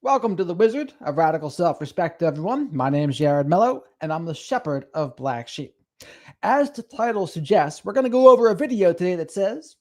Welcome to the Wizard of Radical Self-Respect, everyone. My name is Jared Mello, and I'm the Shepherd of Black Sheep. As the title suggests, we're going to go over a video today that says,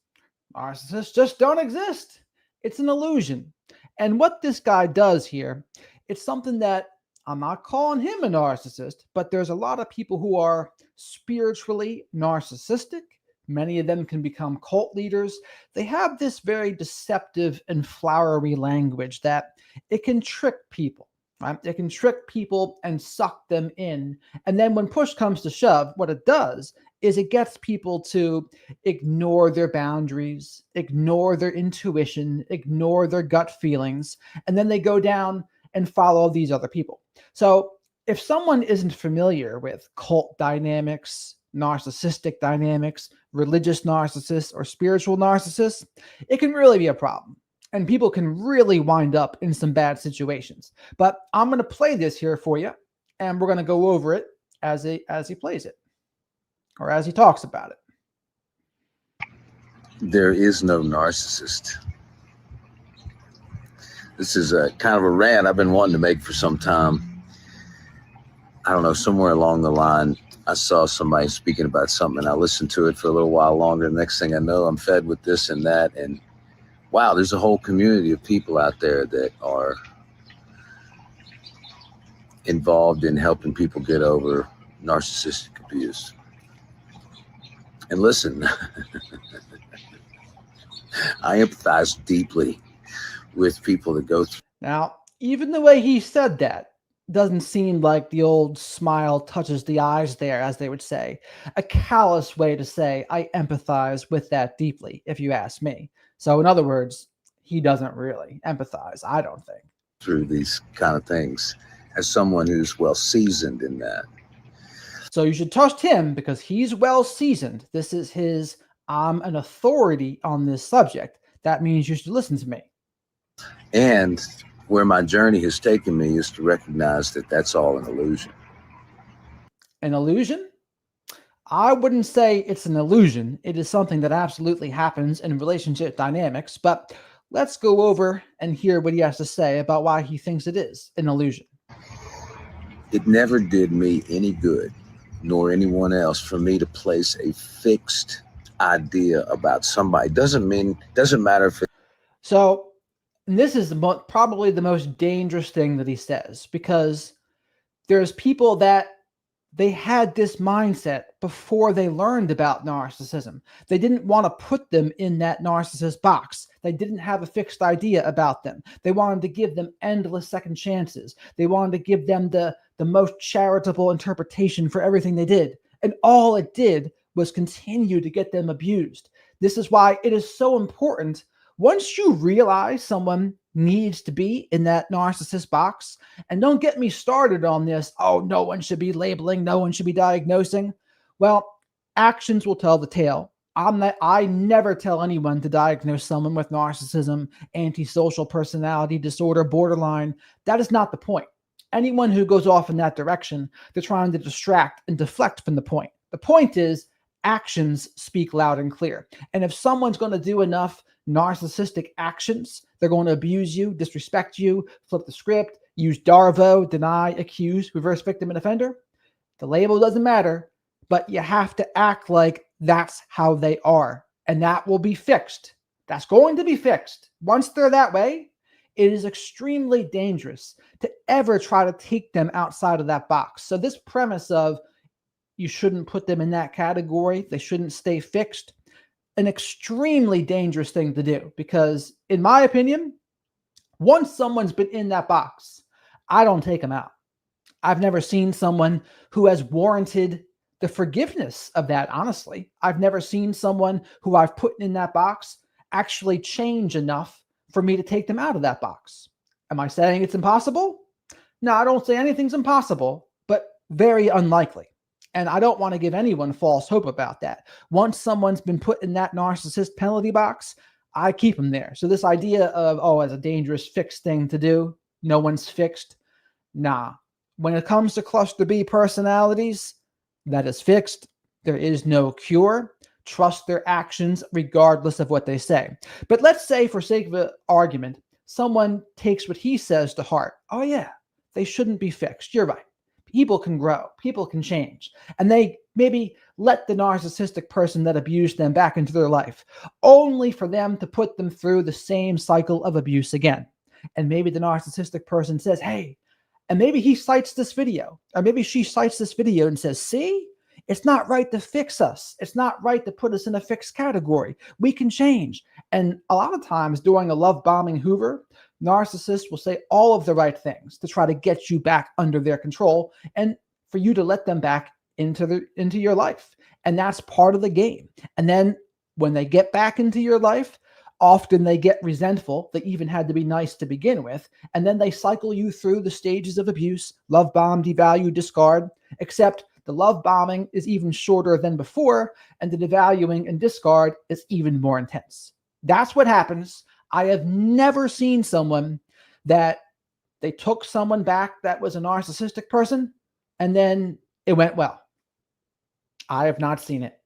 narcissists just don't exist. It's an illusion. And what this guy does here, it's something that I'm not calling him a narcissist, but there's a lot of people who are spiritually narcissistic. Many of them can become cult leaders. They have this very deceptive and flowery language that it can trick people, right? It can trick people and suck them in. And then when push comes to shove, what it does is it gets people to ignore their boundaries, ignore their intuition, ignore their gut feelings, and then they go down and follow these other people. So if someone isn't familiar with cult dynamics, narcissistic dynamics, religious narcissists, or spiritual narcissists, it can really be a problem. And people can really wind up in some bad situations. But I'm going to play this here for you, and we're going to go over it as he plays it, or as he talks about it. There is no narcissist. This is a kind of a rant I've been wanting to make for some time. I don't know, somewhere along the line, I saw somebody speaking about something, and I listened to it for a little while longer. The next thing I know, I'm fed with this and that. And wow, there's a whole community of people out there that are involved in helping people get over narcissistic abuse. And listen, I empathize deeply with people that go through. Now, even the way he said that doesn't seem like the old smile touches the eyes there, as they would say. A callous way to say, I empathize with that deeply, if you ask me. So in other words, he doesn't really empathize, I don't think. Through these kind of things as someone who's well seasoned in that. So you should trust him because he's well seasoned. This is his, I'm an authority on this subject. That means you should listen to me. And where my journey has taken me is to recognize that that's all an illusion. An illusion? I wouldn't say it's an illusion. It is something that absolutely happens in relationship dynamics, but let's go over and hear what he has to say about why he thinks it is an illusion. It never did me any good, nor anyone else, for me to place a fixed idea about somebody. Doesn't matter if So this is probably the most dangerous thing that he says, because there's people that they had this mindset before they learned about narcissism. They didn't want to put them in that narcissist box. They didn't have a fixed idea about them. They wanted to give them endless second chances. They wanted to give them the most charitable interpretation for everything they did. And all it did was continue to get them abused. This is why it is so important. Once you realize someone needs to be in that narcissist box, and don't get me started on this, oh, no one should be labeling, no one should be diagnosing. Well, actions will tell the tale. I never tell anyone to diagnose someone with narcissism, antisocial personality disorder, borderline. That is not the point. Anyone who goes off in that direction, they're trying to distract and deflect from the point. The point is actions speak loud and clear. And if someone's going to do enough narcissistic actions, they're going to abuse you, disrespect you, flip the script, use DARVO, deny, accuse, reverse victim and offender. The label doesn't matter, but you have to act like that's how they are, and that will be fixed. That's going to be fixed. Once they're that way, it is extremely dangerous to ever try to take them outside of that box. So this premise of you shouldn't put them in that category, they shouldn't stay fixed, an extremely dangerous thing to do, because in my opinion, once someone's been in that box, I don't take them out. I've never seen someone who has warranted the forgiveness of that, honestly. I've never seen someone who I've put in that box actually change enough for me to take them out of that box. Am I saying it's impossible? No, I don't say anything's impossible, but very unlikely. And I don't want to give anyone false hope about that. Once someone's been put in that narcissist penalty box, I keep them there. So this idea of, oh, as a dangerous fixed thing to do, no one's fixed. Nah. When it comes to cluster B personalities, that is fixed. There is no cure. Trust their actions regardless of what they say. But let's say, for sake of argument, someone takes what he says to heart. Oh yeah, they shouldn't be fixed. You're right. People can grow, people can change. And they maybe let the narcissistic person that abused them back into their life, only for them to put them through the same cycle of abuse again. And maybe the narcissistic person says, hey, and maybe he cites this video, or maybe she cites this video and says, see, it's not right to fix us. It's not right to put us in a fixed category. We can change. And a lot of times during a love bombing Hoover, narcissists will say all of the right things to try to get you back under their control and for you to let them back into your life. And that's part of the game. And then when they get back into your life, often they get resentful. They even had to be nice to begin with. And then they cycle you through the stages of abuse: love bomb, devalue, discard, except the love bombing is even shorter than before, and the devaluing and discard is even more intense. That's what happens. I have never seen someone that they took someone back that was a narcissistic person and then it went well. I have not seen it.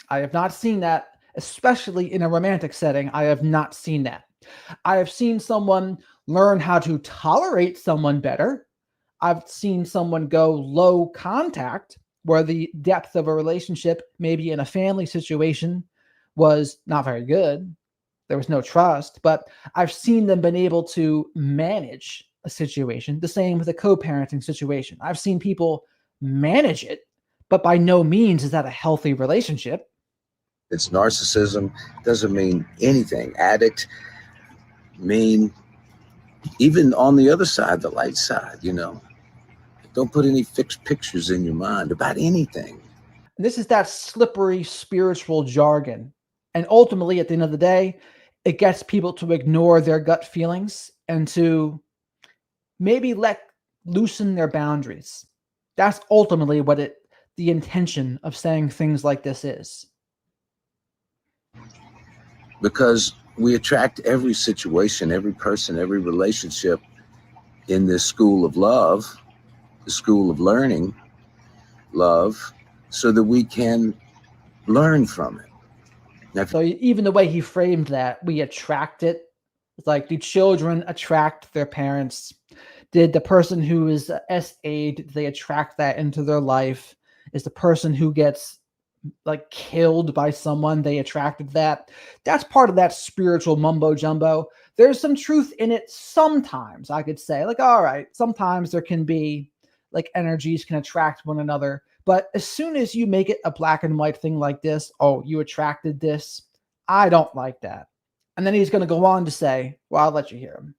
I have not seen that, especially in a romantic setting. I have not seen that. I have seen someone learn how to tolerate someone better. I've seen someone go low contact, where the depth of a relationship, maybe in a family situation, was not very good. There was no trust, but I've seen them been able to manage a situation. The same with a co-parenting situation. I've seen people manage it, but by no means is that a healthy relationship. It's narcissism. Doesn't mean anything. Addict, mean, even on the other side, the light side, don't put any fixed pictures in your mind about anything. And this is that slippery spiritual jargon. And ultimately, at the end of the day, it gets people to ignore their gut feelings and to maybe loosen their boundaries. That's ultimately what the intention of saying things like this is. Because we attract every situation, every person, every relationship in this school of love, the school of learning love, so that we can learn from it. Now, So even the way he framed that, we attract it. It's like, do children attract their parents? Did the person who is SA'd, did they attract that into their life? Is the person who gets like killed by someone, they attracted that? That's part of that spiritual mumbo jumbo. There's some truth in it sometimes, I could say. Like, all right, sometimes there can be like energies can attract one another. But as soon as you make it a black and white thing like this, oh, you attracted this, I don't like that. And then he's going to go on to say, well, I'll let you hear him.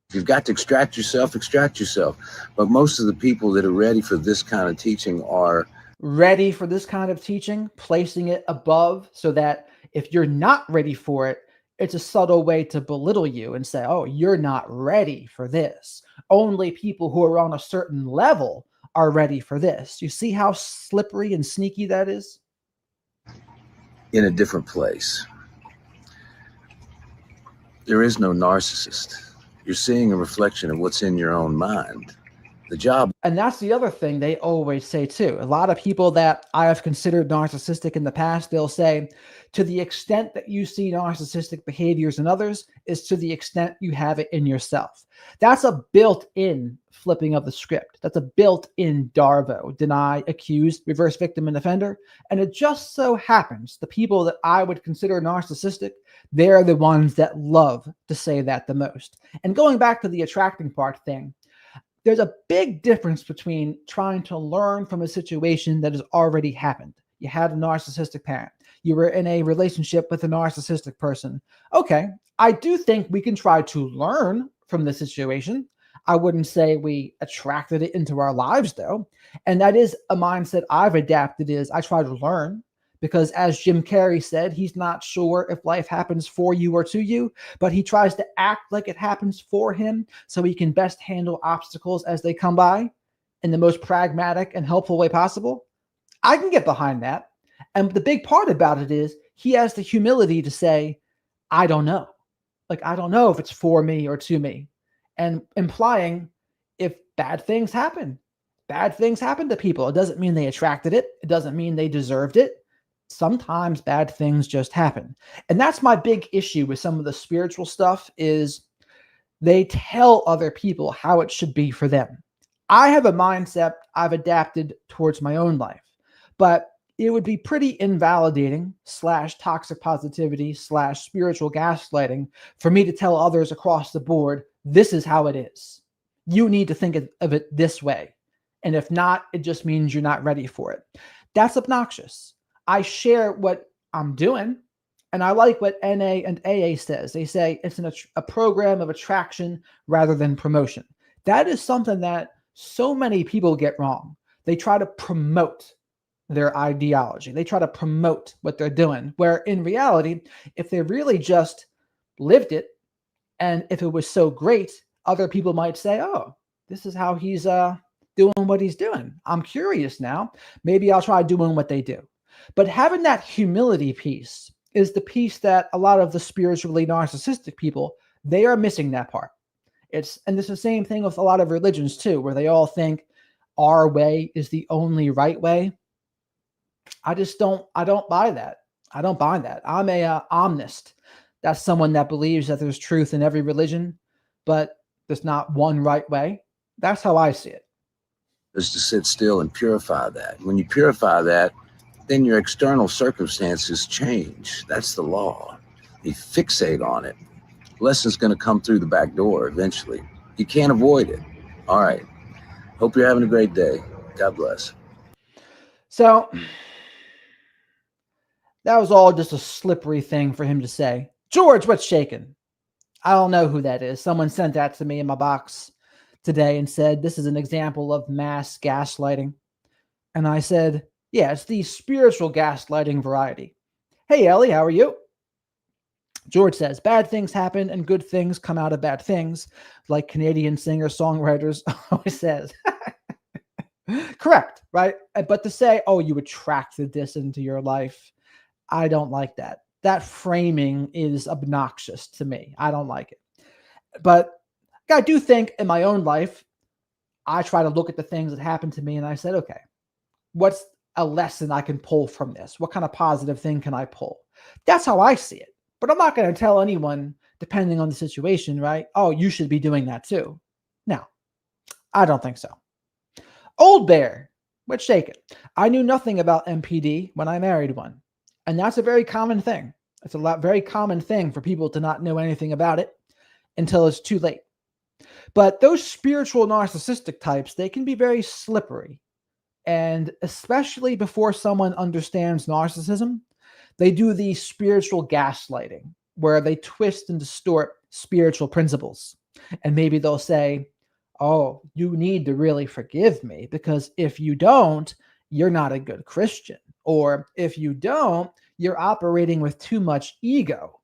If you've got to extract yourself, extract yourself. But most of the people that are ready for this kind of teaching are ready for this kind of teaching, placing it above so that if you're not ready for it, it's a subtle way to belittle you and say, oh, you're not ready for this. Only people who are on a certain level are ready for this. You see how slippery and sneaky that is? in a different place. There is no narcissist. You're seeing a reflection of what's in your own mind. The job. And that's the other thing they always say too. A lot of people that I have considered narcissistic in the past, they'll say, to the extent that you see narcissistic behaviors in others is to the extent you have it in yourself. That's a built-in flipping of the script. That's a built-in Darvo: deny, accuse, reverse victim and offender. And it just so happens the people that I would consider narcissistic, they're the ones that love to say that the most. And going back to the attracting part thing, there's a big difference between trying to learn from a situation that has already happened. You had a narcissistic parent. You were in a relationship with a narcissistic person. Okay, I do think we can try to learn from the situation. I wouldn't say we attracted it into our lives though. And that is a mindset I've adapted, is I try to learn. Because as Jim Carrey said, he's not sure if life happens for you or to you, but he tries to act like it happens for him so he can best handle obstacles as they come by in the most pragmatic and helpful way possible. I can get behind that. And the big part about it is he has the humility to say, I don't know. Like, I don't know if it's for me or to me. And implying if bad things happen to people. It doesn't mean they attracted it. It doesn't mean they deserved it. Sometimes bad things just happen. And that's my big issue with some of the spiritual stuff, is They tell other people how it should be for them. I have a mindset I've adapted towards my own life, but it would be pretty invalidating / toxic positivity / spiritual gaslighting for me to tell others across the board, this is how it is. You need to think of it this way. And if not, it just means you're not ready for it. That's obnoxious. I share what I'm doing. And I like what NA and AA says. They say it's a program of attraction rather than promotion. That is something that so many people get wrong. They try to promote their ideology. They try to promote what they're doing, where in reality, if they really just lived it, and if it was so great, other people might say, oh, this is how he's doing what he's doing. I'm curious now. Maybe I'll try doing what they do. But having that humility piece is the piece that a lot of the spiritually narcissistic people, they are missing that part. And it's the same thing with a lot of religions too, where they all think our way is the only right way. I don't buy that. I don't buy that. I'm a omnist. That's someone that believes that there's truth in every religion, but there's not one right way. That's how I see it. Is to sit still and purify that. When you purify that, then your external circumstances change. That's the law. You fixate on it. Lesson's going to come through the back door eventually. You can't avoid it. All right. Hope you're having a great day. God bless. So that was all just a slippery thing for him to say. George, what's shaking? I don't know who that is. Someone sent that to me in my box today and said, this is an example of mass gaslighting. And I said, yeah, it's the spiritual gaslighting variety. Hey, Ellie, how are you? George says, bad things happen and good things come out of bad things, like Canadian singer-songwriters always says. Correct, right? But to say, oh, you attracted this into your life, I don't like that. That framing is obnoxious to me. I don't like it. But I do think in my own life, I try to look at the things that happened to me and I said, okay, what's a lesson I can pull from this? What kind of positive thing can I pull? That's how I see it. But I'm not going to tell anyone, depending on the situation, right? Oh, you should be doing that too. No, I don't think so. Old Bear, what's shaking? I knew nothing about MPD when I married one. And that's a very common thing. It's a very common thing for people to not know anything about it until it's too late. But those spiritual narcissistic types, they can be very slippery. And especially before someone understands narcissism, they do the spiritual gaslighting, where they twist and distort spiritual principles. And maybe they'll say, oh, you need to really forgive me, because if you don't, you're not a good Christian. Or if you don't, you're operating with too much ego.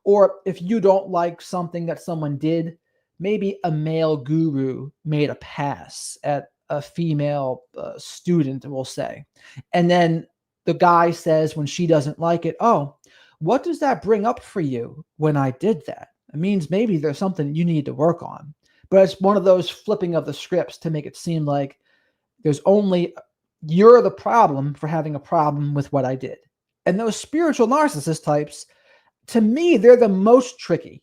Or if you don't like something that someone did, maybe a male guru made a pass at a female student, we'll say. And then the guy says when she doesn't like it, oh, what does that bring up for you when I did that? It means maybe there's something you need to work on. But it's one of those flipping of the scripts to make it seem like there's only you're the problem for having a problem with what I did. And those spiritual narcissist types, to me, they're the most tricky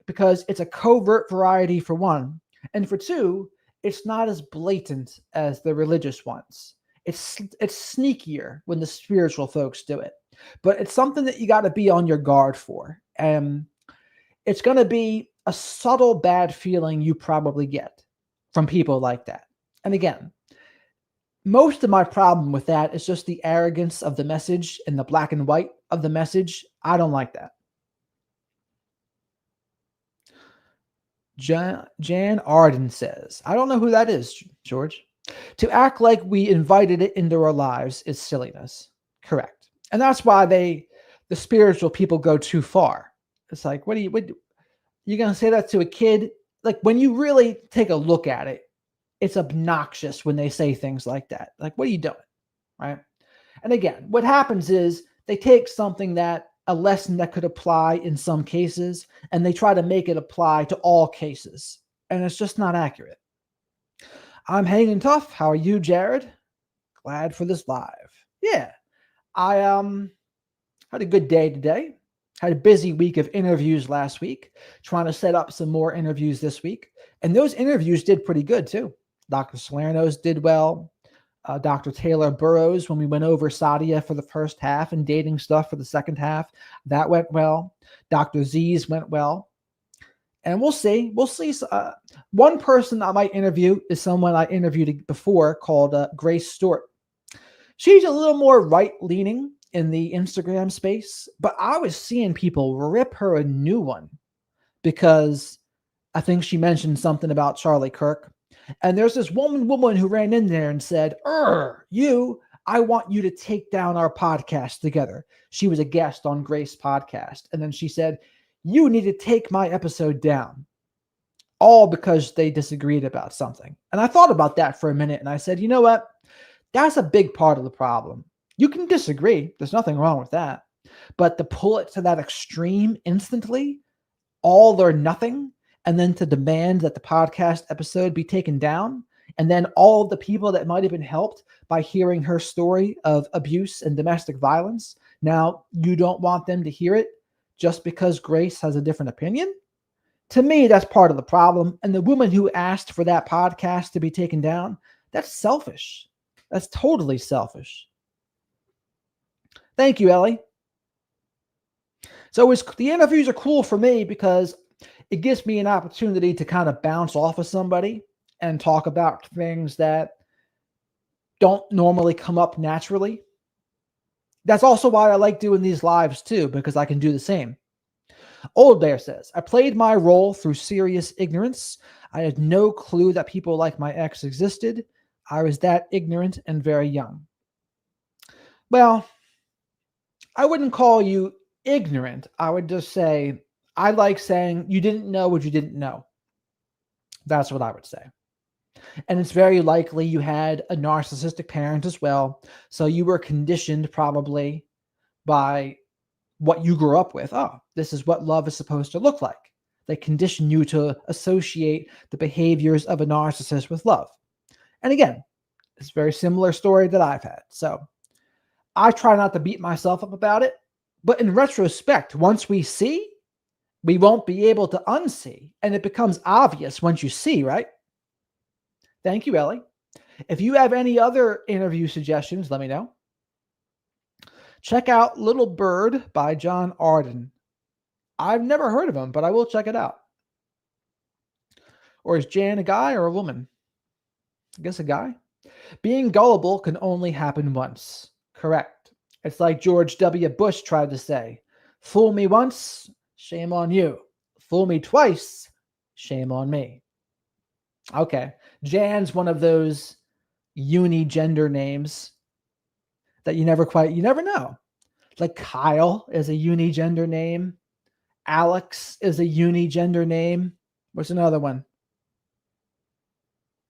because it's a covert variety for one. And for two, it's not as blatant as the religious ones. It's sneakier when the spiritual folks do it. But it's something that you got to be on your guard for. It's going to be a subtle bad feeling you probably get from people like that. And again, most of my problem with that is just the arrogance of the message and the black and white of the message. I don't like that. Jan Arden says, I don't know who that is, George. To act like we invited it into our lives is silliness. Correct. And that's why the spiritual people go too far. It's like, you're going to say that to a kid? Like, when you really take a look at it, it's obnoxious when they say things like that. Like, what are you doing? Right? And again, what happens is they take something a lesson that could apply in some cases, and they try to make it apply to all cases. And it's just not accurate. I'm hanging tough. How are you, Jared? Glad for this live. Yeah. I had a good day today. Had a busy week of interviews last week, trying to set up some more interviews this week. And those interviews did pretty good too. Dr. Salerno's did well. Dr. Taylor Burrows, when we went over Sadia for the first half and dating stuff for the second half, that went well. Dr. Z's went well. And we'll see. We'll see. One person I might interview is someone I interviewed before called Grace Stewart. She's a little more right-leaning in the Instagram space, but I was seeing people rip her a new one because I think she mentioned something about Charlie Kirk. And there's this woman who ran in there and said, I want you to take down our podcast together. She was a guest on Grace's podcast. And then she said, you need to take my episode down. All because they disagreed about something. And I thought about that for a minute and I said, you know what? That's a big part of the problem. You can disagree. There's nothing wrong with that. But to pull it to that extreme instantly, all or nothing, and then to demand that the podcast episode be taken down, and then all of the people that might have been helped by hearing her story of abuse and domestic violence, now you don't want them to hear it just because Grace has a different opinion? To me, that's part of the problem. And the woman who asked for that podcast to be taken down, that's selfish. That's totally selfish. Thank you, Ellie. So the interviews are cool for me because it gives me an opportunity to kind of bounce off of somebody and talk about things that don't normally come up naturally. That's also why I like doing these lives too, because I can do the same. Old Bear says, I played my role through serious ignorance. I had no clue that people like my ex existed. I was that ignorant and very young. Well, I wouldn't call you ignorant. I would just say, I like saying you didn't know what you didn't know. That's what I would say. And it's very likely you had a narcissistic parent as well. So you were conditioned probably by what you grew up with. Oh, this is what love is supposed to look like. They condition you to associate the behaviors of a narcissist with love. And again, it's a very similar story that I've had. So I try not to beat myself up about it. But in retrospect, once we see, we won't be able to unsee. And it becomes obvious once you see, right? Thank you, Ellie. If you have any other interview suggestions, let me know. Check out Little Bird by John Arden. I've never heard of him, but I will check it out. Or is Jan a guy or a woman? I guess a guy. Being gullible can only happen once. Correct. It's like George W. Bush tried to say, fool me once, shame on you. Fool me twice, shame on me. Okay. Jan's one of those uni-gender names that you never know. Like Kyle is a uni-gender name. Alex is a uni-gender name. What's another one?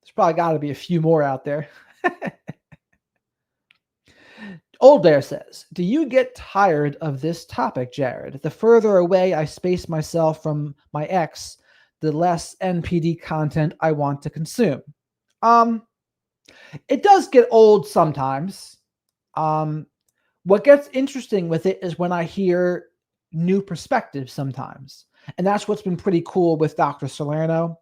There's probably got to be a few more out there. Old Bear says, do you get tired of this topic, Jared? The further away I space myself from my ex, the less NPD content I want to consume. It does get old sometimes. What gets interesting with it is when I hear new perspectives sometimes. And that's what's been pretty cool with Dr. Salerno.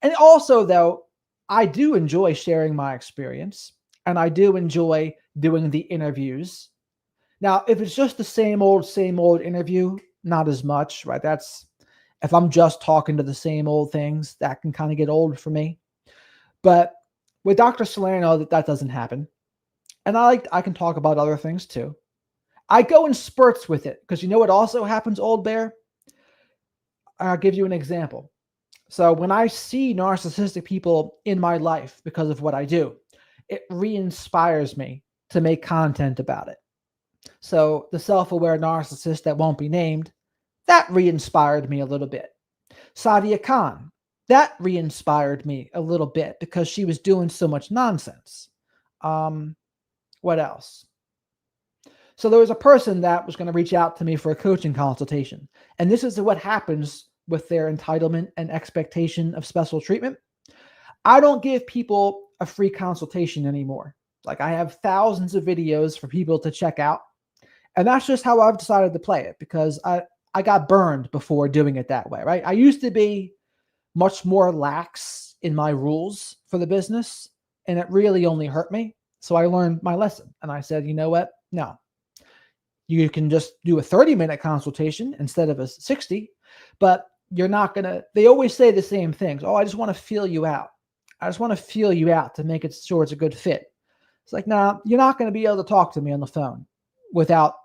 And also, though, I do enjoy sharing my experience. And I do enjoy doing the interviews. Now, if it's just the same old interview, not as much, right? If I'm just talking to the same old things, that can kind of get old for me. But with Dr. Salerno, that doesn't happen. And I can talk about other things too. I go in spurts with it because you know what also happens, Old Bear? I'll give you an example. So when I see narcissistic people in my life because of what I do, it re-inspires me to make content about it. So the self-aware narcissist that won't be named, that re-inspired me a little bit. Sadia Khan, that re-inspired me a little bit because she was doing so much nonsense. What else? So there was a person that was going to reach out to me for a coaching consultation. And this is what happens with their entitlement and expectation of special treatment. I don't give people a free consultation anymore. Like I have thousands of videos for people to check out. And that's just how I've decided to play it because I got burned before doing it that way, right? I used to be much more lax in my rules for the business, and it really only hurt me. So I learned my lesson, and I said, you know what? No, you can just do a 30-minute consultation instead of a 60, but you're not going to, they always say the same things. Oh, I just want to feel you out. I just want to feel you out to make it sure it's a good fit. It's like, nah, you're not going to be able to talk to me on the phone without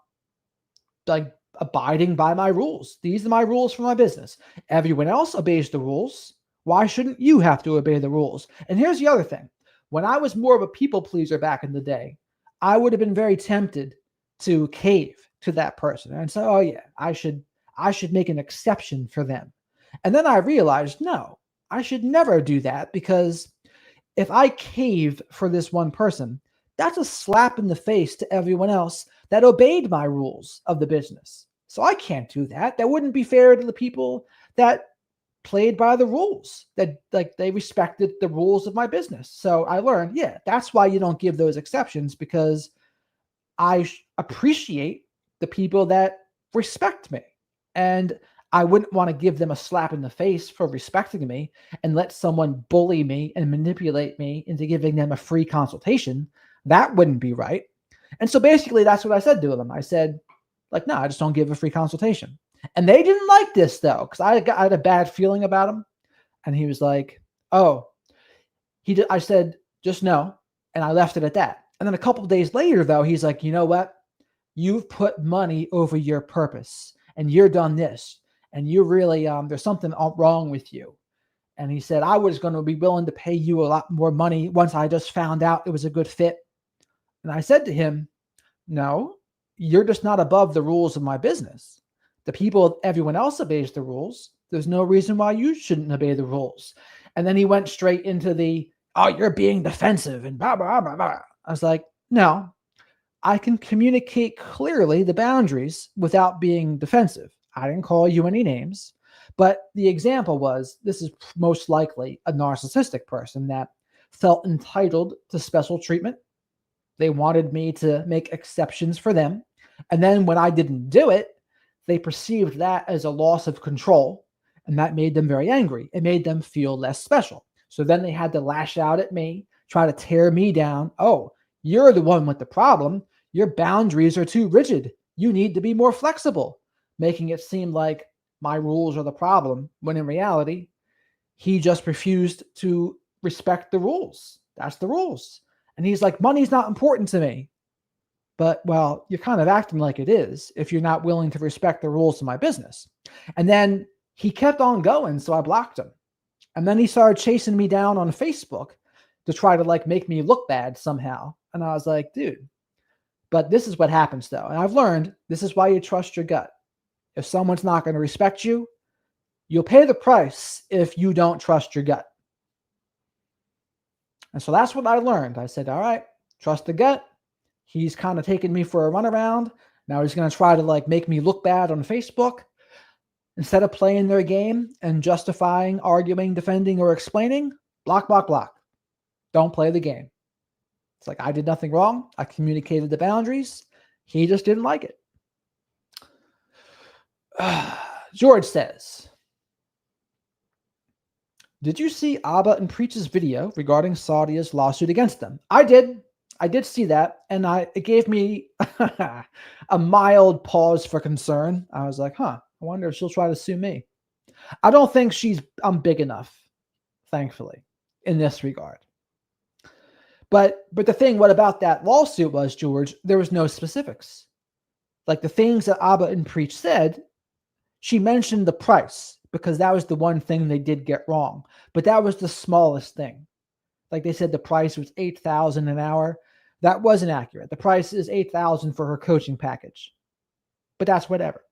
like abiding by my rules. These are my rules for my business. Everyone else obeys the rules. Why shouldn't you have to obey the rules? And here's the other thing. When I was more of a people pleaser back in the day, I would have been very tempted to cave to that person and say, oh yeah, I should make an exception for them. And then I realized, no, I should never do that, because if I cave for this one person, that's a slap in the face to everyone else that obeyed my rules of the business. So I can't do that. That wouldn't be fair to the people that played by the rules, that like they respected the rules of my business. So I learned, yeah, that's why you don't give those exceptions, because I appreciate the people that respect me. And I wouldn't want to give them a slap in the face for respecting me and let someone bully me and manipulate me into giving them a free consultation. That wouldn't be right. And so basically that's what I said to them. I said, like, no, I just don't give a free consultation. And they didn't like this though, because I had a bad feeling about him. And he was like, oh, I said, just no. And I left it at that. And then a couple of days later though, he's like, you know what? You've put money over your purpose, and you're done this. And you really, there's something wrong with you. And he said, I was going to be willing to pay you a lot more money once I just found out it was a good fit. And I said to him, no, you're just not above the rules of my business. The people, everyone else obeys the rules. There's no reason why you shouldn't obey the rules. And then he went straight into the, oh, you're being defensive and blah, blah, blah, blah. I was like, no, I can communicate clearly the boundaries without being defensive. I didn't call you any names, but the example was, this is most likely a narcissistic person that felt entitled to special treatment. They wanted me to make exceptions for them. And then when I didn't do it, they perceived that as a loss of control. And that made them very angry. It made them feel less special. So then they had to lash out at me, try to tear me down. Oh, you're the one with the problem. Your boundaries are too rigid. You need to be more flexible, making it seem like my rules are the problem, when in reality, he just refused to respect the rules. That's the rules. And he's like, money's not important to me. But, well, you're kind of acting like it is if you're not willing to respect the rules of my business. And then he kept on going, so I blocked him. And then he started chasing me down on Facebook to try to like make me look bad somehow. And I was like, dude, but this is what happens though. And I've learned this is why you trust your gut. If someone's not going to respect you, you'll pay the price if you don't trust your gut. And so that's what I learned. I said, all right, trust the gut. He's kind of taking me for a runaround. Now he's going to try to like make me look bad on Facebook. Instead of playing their game and justifying, arguing, defending, or explaining, block, block, block. Don't play the game. It's like, I did nothing wrong. I communicated the boundaries. He just didn't like it. George says, did you see Abba and Preach's video regarding Saudia's lawsuit against them? I did. I did see that. And it gave me a mild pause for concern. I was like, huh, I wonder if she'll try to sue me. I don't think I'm big enough, thankfully, in this regard. But the thing, what about that lawsuit was, George, there was no specifics. Like the things that Abba and Preach said, she mentioned the price because that was the one thing they did get wrong. But that was the smallest thing. Like they said the price was $8,000 an hour. That wasn't accurate. The price is $8,000 for her coaching package. But that's whatever.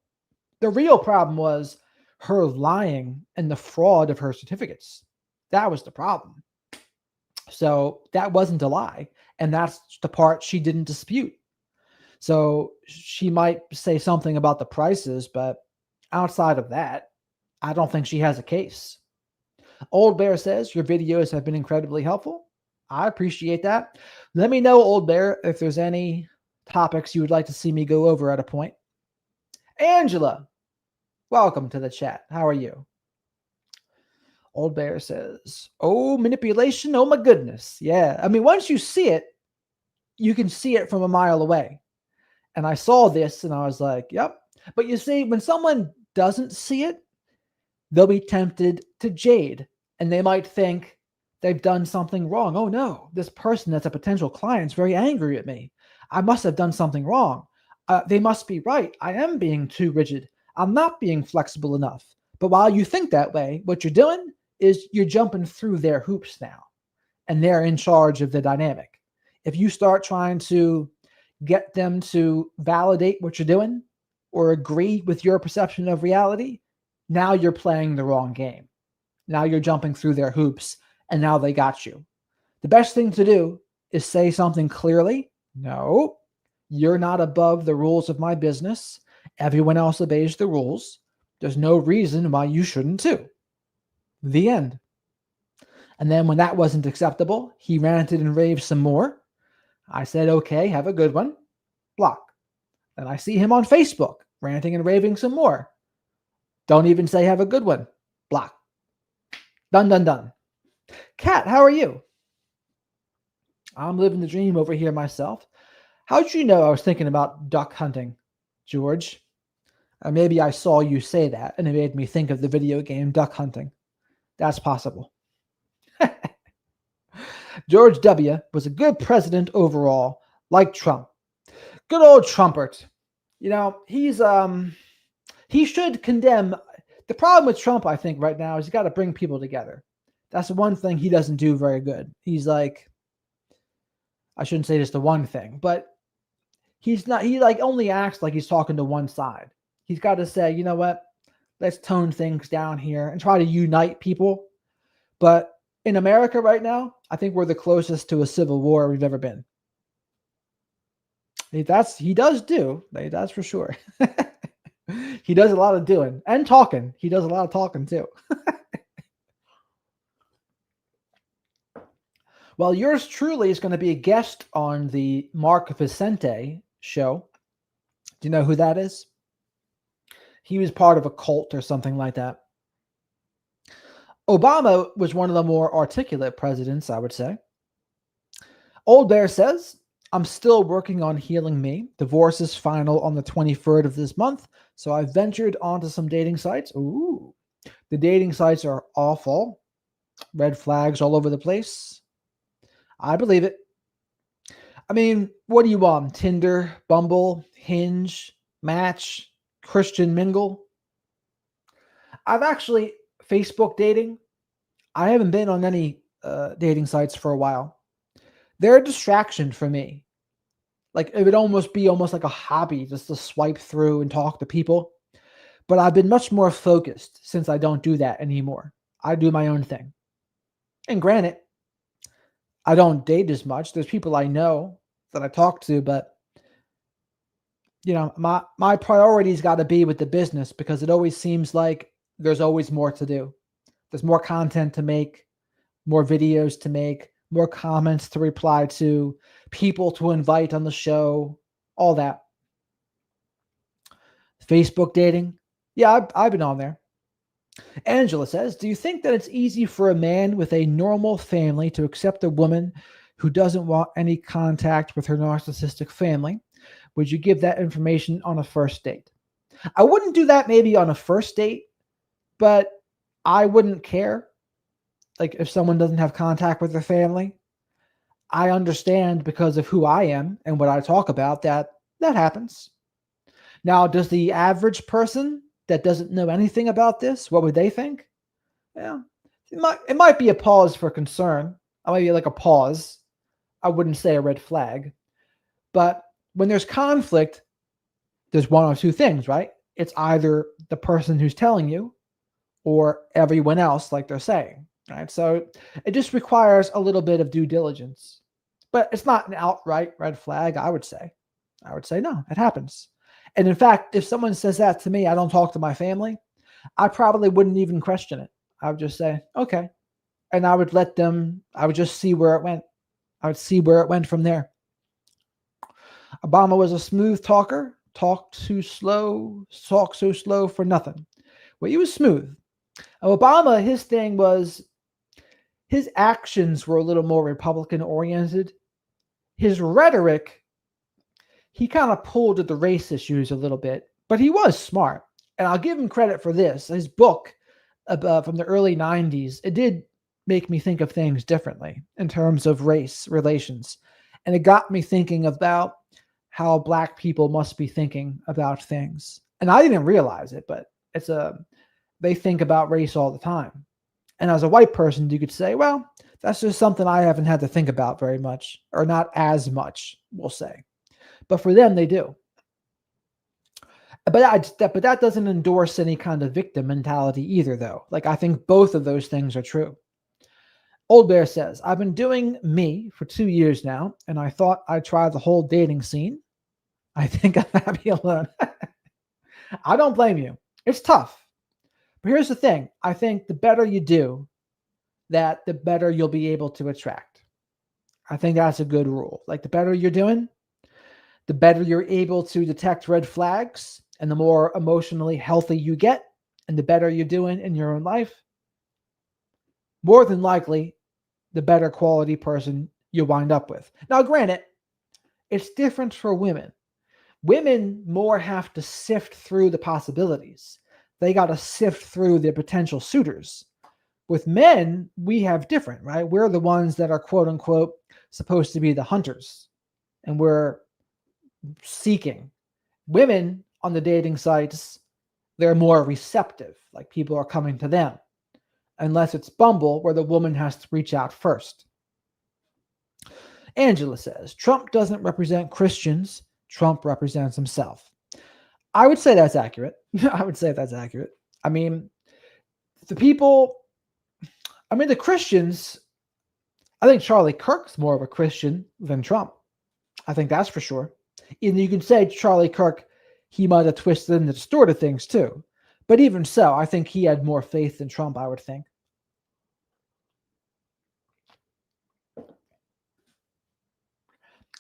The real problem was her lying and the fraud of her certificates. That was the problem. So that wasn't a lie. And that's the part she didn't dispute. So she might say something about the prices, but outside of that, I don't think she has a case. Old Bear says, your videos have been incredibly helpful. I appreciate that. Let me know, Old Bear, if there's any topics you would like to see me go over at a point. Angela, Welcome to the chat. How are you? Old Bear says, oh, manipulation. Oh, my goodness. Yeah. I mean, once you see it, you can see it from a mile away. And I saw this and I was like, yep. But you see, when someone doesn't see it, they'll be tempted to jade and they might think they've done something wrong. Oh no, this person that's a potential client is very angry at me. I must have done something wrong. They must be right. I am being too rigid. I'm not being flexible enough. But while you think that way, what you're doing is you're jumping through their hoops now, and they're in charge of the dynamic. If you start trying to get them to validate what you're doing or agree with your perception of reality, now you're playing the wrong game. Now you're jumping through their hoops, and now they got you. The best thing to do is say something clearly. No, you're not above the rules of my business. Everyone else obeys the rules. There's no reason why you shouldn't too. The end. And then when that wasn't acceptable, he ranted and raved some more. I said, okay, have a good one. Block. Then I see him on Facebook ranting and raving some more. Don't even say have a good one. Block. Done, done, done. Kat, how are you? I'm living the dream over here myself. How'd you know I was thinking about duck hunting, George? Maybe I saw you say that and it made me think of the video game Duck Hunting. That's possible. George W. was a good president overall, like Trump. Good old Trumpert. You know, he should condemn. The problem with Trump, I think, right now is he's got to bring people together. That's the one thing he doesn't do very good. He's like, I shouldn't say just the one thing, but he's not, he like only acts like he's talking to one side. He's got to say, you know what, let's tone things down here and try to unite people. But in America right now, I think we're the closest to a civil war we've ever been. He does do, that's for sure. He does a lot of doing and talking. He does a lot of talking too. Well, yours truly is going to be a guest on the Mark Vicente show. Do you know who that is? He was part of a cult or something like that. Obama was one of the more articulate presidents, I would say. Old Bear says, I'm still working on healing me. Divorce is final on the 23rd of this month, so I ventured onto some dating sites. Ooh, the dating sites are awful. Red flags all over the place. I believe it. I mean, what do you want? Tinder, Bumble, Hinge, Match, Christian Mingle? I've actually, Facebook dating, I haven't been on any dating sites for a while. They're a distraction for me. Like it would almost be like a hobby just to swipe through and talk to people. But I've been much more focused since I don't do that anymore. I do my own thing. And granted, I don't date as much. There's people I know that I talk to, but you know, my priorities got to be with the business because it always seems like there's always more to do. There's more content to make, more videos to make, more comments to reply to, people to invite on the show, all that. Facebook dating. Yeah, I've been on there. Angela says, do you think that it's easy for a man with a normal family to accept a woman who doesn't want any contact with her narcissistic family? Would you give that information on a first date? I wouldn't do that maybe on a first date, but I wouldn't care. Like if someone doesn't have contact with their family, I understand because of who I am and what I talk about that happens. Now, does the average person that doesn't know anything about this, what would they think? Yeah, it might be a pause for concern. I might be like a pause. I wouldn't say a red flag. But when there's conflict, there's one or two things, right? It's either the person who's telling you or everyone else, like they're saying, right? So it just requires a little bit of due diligence. But it's not an outright red flag, I would say. I would say, no, it happens. And in fact, if someone says that to me, I don't talk to my family, I probably wouldn't even question it. I would just say, okay. And I would just see where it went. I would see where it went from there. Obama was a smooth talker, talk so slow for nothing. Well, he was smooth. Obama, his thing was his actions were a little more Republican oriented. His rhetoric, he kind of pulled at the race issues a little bit, but he was smart. And I'll give him credit for this. His book from the early 90s, it did make me think of things differently in terms of race relations. And it got me thinking about how Black people must be thinking about things. And I didn't realize it, but they think about race all the time. And as a white person, you could say, well, that's just something I haven't had to think about very much, or not as much, we'll say. But for them, they do. But that doesn't endorse any kind of victim mentality either, though. Like, I think both of those things are true. Old Bear says, I've been doing me for 2 years now, and I thought I'd try the whole dating scene. I think I'm happy alone. I don't blame you. It's tough. But here's the thing. I think the better you do that, the better you'll be able to attract. I think that's a good rule. Like, the better you're doing, the better you're able to detect red flags, and the more emotionally healthy you get, and the better you're doing in your own life, more than likely, the better quality person you wind up with. Now, granted, it's different for women. Women more have to sift through the possibilities. They got to sift through their potential suitors. With men, we have different, right? We're the ones that are, quote unquote, supposed to be the hunters, and we're seeking. Women on the dating sites, they're more receptive, like people are coming to them, unless it's Bumble, where the woman has to reach out first. Angela says, Trump doesn't represent Christians. Trump represents himself. I would say that's accurate. I mean, the Christians, I think Charlie Kirk's more of a Christian than Trump. I think that's for sure. And you can say Charlie Kirk, he might have twisted and distorted things too. But even so, I think he had more faith than Trump, I would think.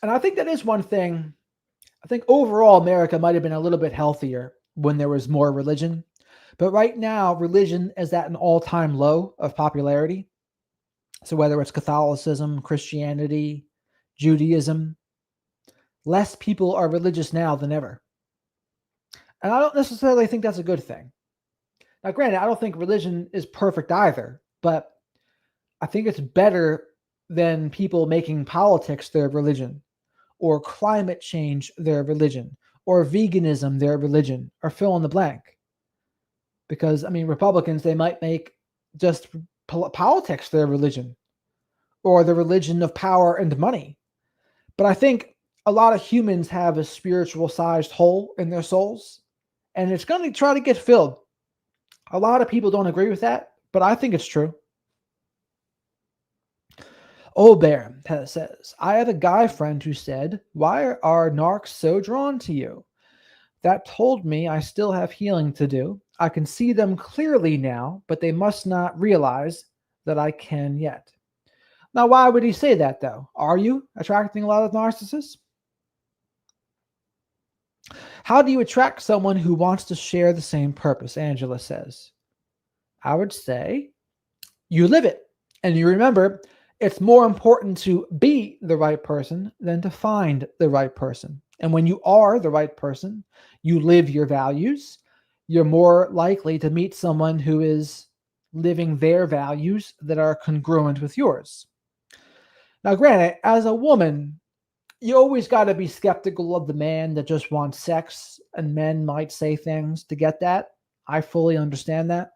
And I think that is one thing. I think overall America might have been a little bit healthier when there was more religion. But right now, religion is at an all-time low of popularity. So whether it's Catholicism, Christianity, Judaism, less people are religious now than ever. And I don't necessarily think that's a good thing. Now, granted, I don't think religion is perfect either, but I think it's better than people making politics their religion, or climate change their religion, or veganism their religion, or fill in the blank. Because, I mean, Republicans, they might make just politics their religion, or the religion of power and money. But I think a lot of humans have a spiritual-sized hole in their souls, and it's going to try to get filled. A lot of people don't agree with that, but I think it's true. Old Bear says, I had a guy friend who said, why are narcs so drawn to you? That told me I still have healing to do. I can see them clearly now, but they must not realize that I can yet. Now, why would he say that, though? Are you attracting a lot of narcissists? How do you attract someone who wants to share the same purpose? Angela says. I would say you live it. And you remember, it's more important to be the right person than to find the right person. And when you are the right person, you live your values, you're more likely to meet someone who is living their values that are congruent with yours. Now, granted, as a woman, you always got to be skeptical of the man that just wants sex, and men might say things to get that. I fully understand that.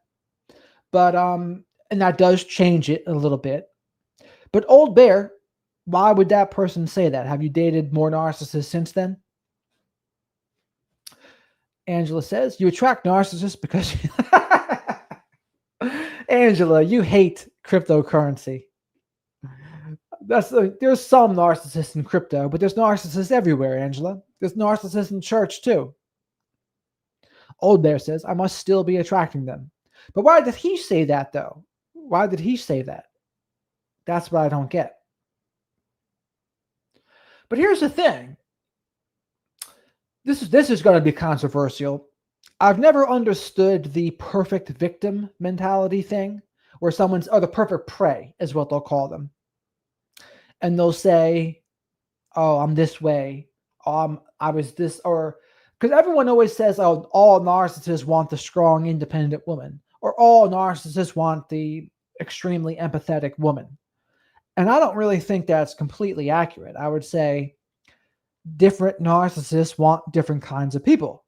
But, and that does change it a little bit. But Old Bear, why would that person say that? Have you dated more narcissists since then? Angela says, you attract narcissists because Angela, you hate cryptocurrency. There's some narcissists in crypto, but there's narcissists everywhere, Angela. There's narcissists in church too. Old Bear says, I must still be attracting them. But why did he say that, though? Why did he say that? That's what I don't get. But here's the thing. This is going to be controversial. I've never understood the perfect victim mentality thing, where someone's, the perfect prey is what they'll call them. And they'll say, oh, I'm this way. I was this, or because everyone always says, oh, all narcissists want the strong, independent woman, or all narcissists want the extremely empathetic woman. And I don't really think that's completely accurate. I would say different narcissists want different kinds of people.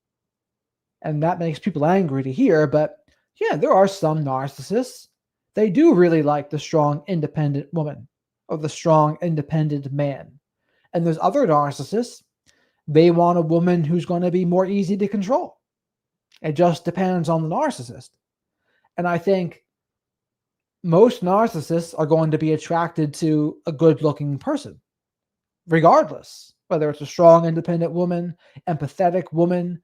And that makes people angry to hear. But yeah, there are some narcissists. They do really like the strong, independent woman or the strong, independent man. And there's other narcissists. They want a woman who's going to be more easy to control. It just depends on the narcissist. And I think most narcissists are going to be attracted to a good-looking person, regardless, whether it's a strong, independent woman, empathetic woman,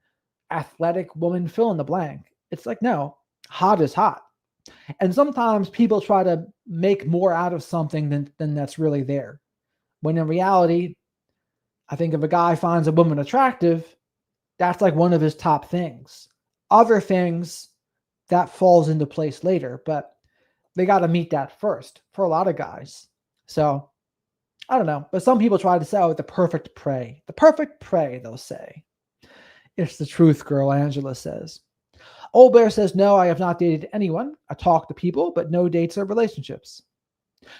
athletic woman, fill in the blank. It's like, no, hot is hot. And sometimes people try to make more out of something than that's really there. When in reality, I think if a guy finds a woman attractive, that's like one of his top things. Other things, that falls into place later, but they got to meet that first for a lot of guys. So I don't know, but some people try to sell the perfect prey. The perfect prey, they'll say. It's the truth, girl, Angela says. Old Bear says, no, I have not dated anyone. I talk to people, but no dates or relationships.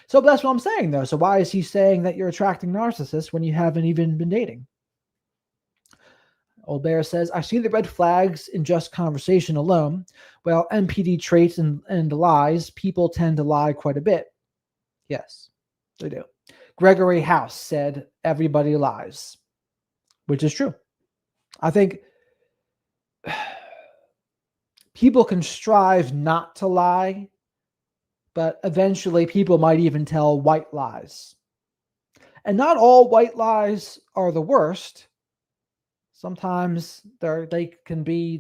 So that's what I'm saying, though. So why is he saying that you're attracting narcissists when you haven't even been dating? Old Bear says, I see the red flags in just conversation alone. Well, NPD traits and lies, people tend to lie quite a bit. Yes, they do. Gregory House said, everybody lies, which is true. I think people can strive not to lie, but eventually people might even tell white lies. And not all white lies are the worst. Sometimes they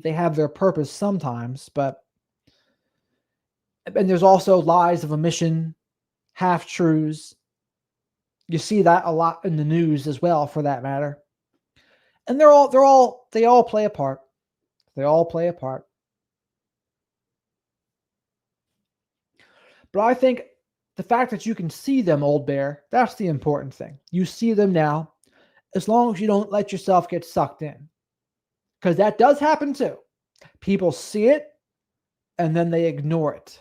have their purpose sometimes, and there's also lies of omission, half-truths. You see that a lot in the news as well, for that matter. And they all play a part. They all play a part. But I think the fact that you can see them, Old Bear, that's the important thing. You see them now, as long as you don't let yourself get sucked in. Because that does happen too. People see it, and then they ignore it.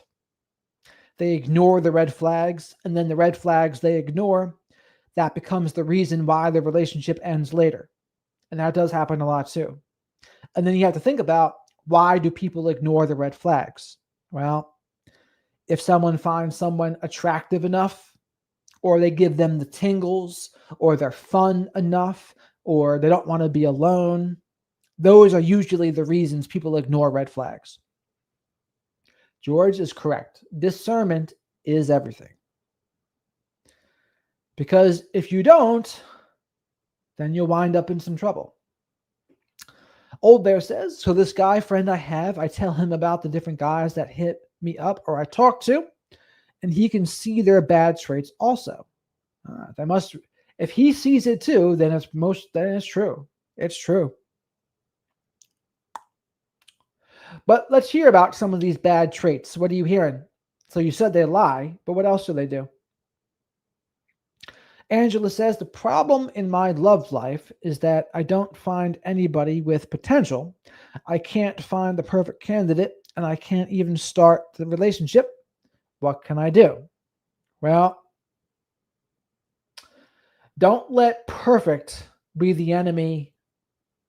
They ignore the red flags, and then the red flags they ignore, that becomes the reason why the relationship ends later. And that does happen a lot too. And then you have to think about, why do people ignore the red flags? Well, if someone finds someone attractive enough, or they give them the tingles, or they're fun enough, or they don't want to be alone, those are usually the reasons people ignore red flags. George is correct. Discernment is everything. Because if you don't, then you'll wind up in some trouble. Old Bear says, so this guy friend I have, I tell him about the different guys that hit me up or I talk to, and he can see their bad traits also. If he sees it too, then it's true. It's true. But let's hear about some of these bad traits. What are you hearing? So you said they lie, but what else do they do? Angela says, the problem in my love life is that I don't find anybody with potential. I can't find the perfect candidate, and I can't even start the relationship. What can I do? Well, don't let perfect be the enemy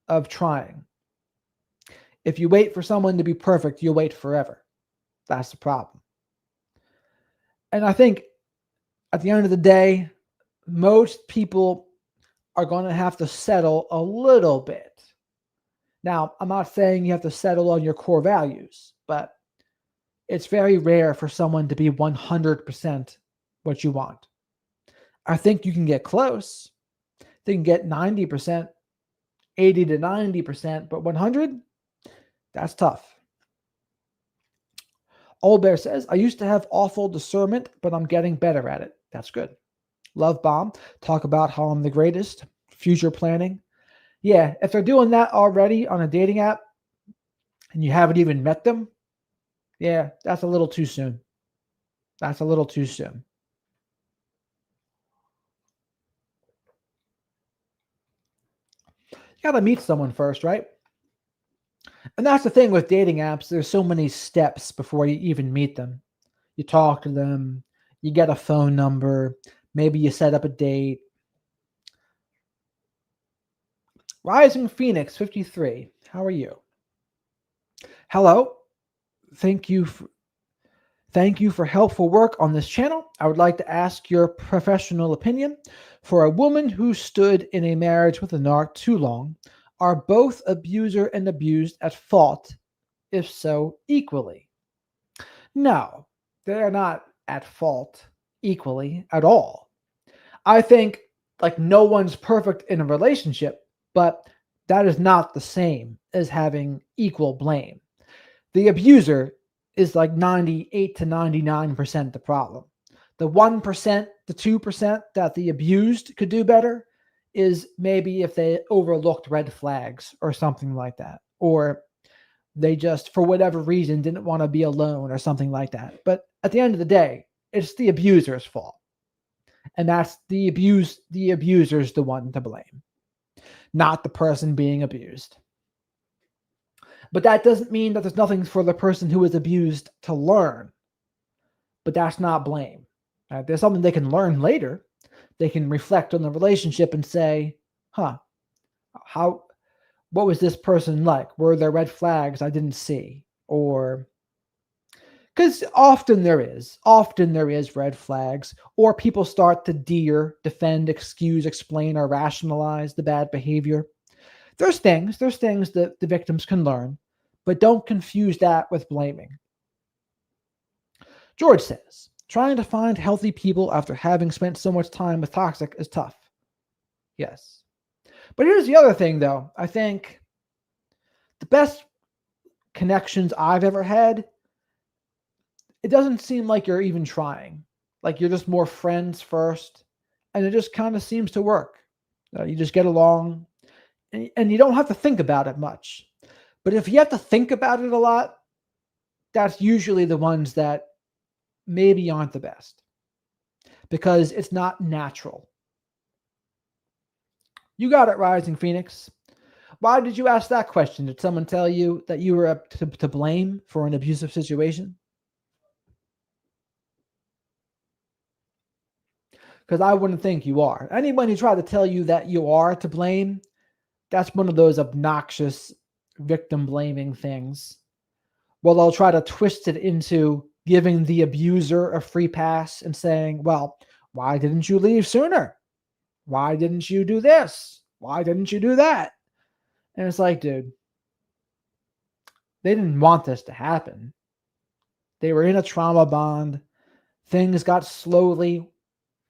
of trying. If you wait for someone to be perfect, you'll wait forever. That's the problem. And I think at the end of the day, most people are going to have to settle a little bit. Now, I'm not saying you have to settle on your core values, but it's very rare for someone to be 100% what you want. I think you can get close. They can get 90%, 80 to 90%, but 100, that's tough. Old Bear says, I used to have awful discernment, but I'm getting better at it. That's good. Love Bomb, talk about how I'm the greatest. Future planning. Yeah, if they're doing that already on a dating app, and you haven't even met them, yeah, that's a little too soon. That's a little too soon. You got to meet someone first, right? And that's the thing with dating apps. There's so many steps before you even meet them. You talk to them, you get a phone number, maybe you set up a date. Rising Phoenix 53, how are you? Hello. Thank you Thank you for helpful work on this channel. I would like to ask your professional opinion. For a woman who stood in a marriage with a narc too long, are both abuser and abused at fault? If so, equally? No, they're not at fault equally at all. I think like no one's perfect in a relationship, but that is not the same as having equal blame. The abuser is like 98 to 99% the problem. The 1%, the 2% that the abused could do better is maybe if they overlooked red flags or something like that, or they just, for whatever reason, didn't want to be alone or something like that. But at the end of the day, it's the abuser's fault. And that's the abuser's the one to blame, not the person being abused. But that doesn't mean that there's nothing for the person who is abused to learn. But that's not blame. There's something they can learn later. They can reflect on the relationship and say, what was this person like? Were there red flags I didn't see? Or because often there is red flags, or people start to defend, excuse, explain, or rationalize the bad behavior. There's things that the victims can learn, but don't confuse that with blaming. George says, trying to find healthy people after having spent so much time with toxic is tough. Yes. But here's the other thing, though. I think the best connections I've ever had, it doesn't seem like you're even trying. Like you're just more friends first, and it just kind of seems to work. You just get along, and you don't have to think about it much. But if you have to think about it a lot, that's usually the ones that maybe aren't the best because it's not natural. You got it, Rising Phoenix. Why did you ask that question? Did someone tell you that you were to blame for an abusive situation? Because I wouldn't think you are. Anyone who tried to tell you that you are to blame, that's one of those obnoxious victim blaming things. Well, they'll try to twist it into giving the abuser a free pass and saying, well, why didn't you leave sooner? Why didn't you do this? Why didn't you do that? And it's like, dude, they didn't want this to happen. They were in a trauma bond. Things got slowly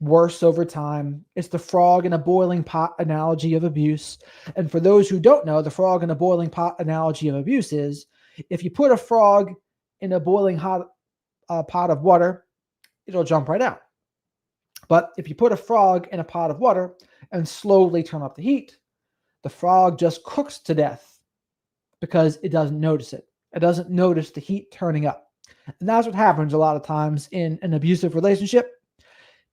worse over time. It's the frog in a boiling pot analogy of abuse. And for those who don't know, the frog in a boiling pot analogy of abuse is if you put a frog in a boiling hot pot of water, it'll jump right out. But if you put a frog in a pot of water and slowly turn up the heat, the frog just cooks to death because it doesn't notice it. It doesn't notice the heat turning up. And that's what happens a lot of times in an abusive relationship.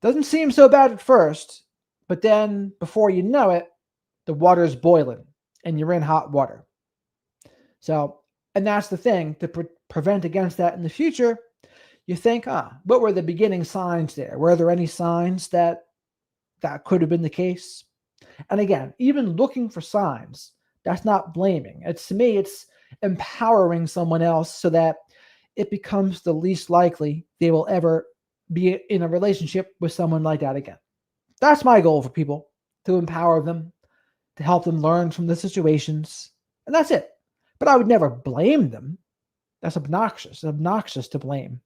Doesn't seem so bad at first, but then before you know it, the water's boiling and you're in hot water. So, and that's the thing, to prevent against that in the future, you think, what were the beginning signs there? Were there any signs that could have been the case? And again, even looking for signs, that's not blaming. To me, it's empowering someone else so that it becomes the least likely they will ever be in a relationship with someone like that again. That's my goal for people, to empower them, to help them learn from the situations, and that's it. But I would never blame them. That's obnoxious. It's obnoxious to blame.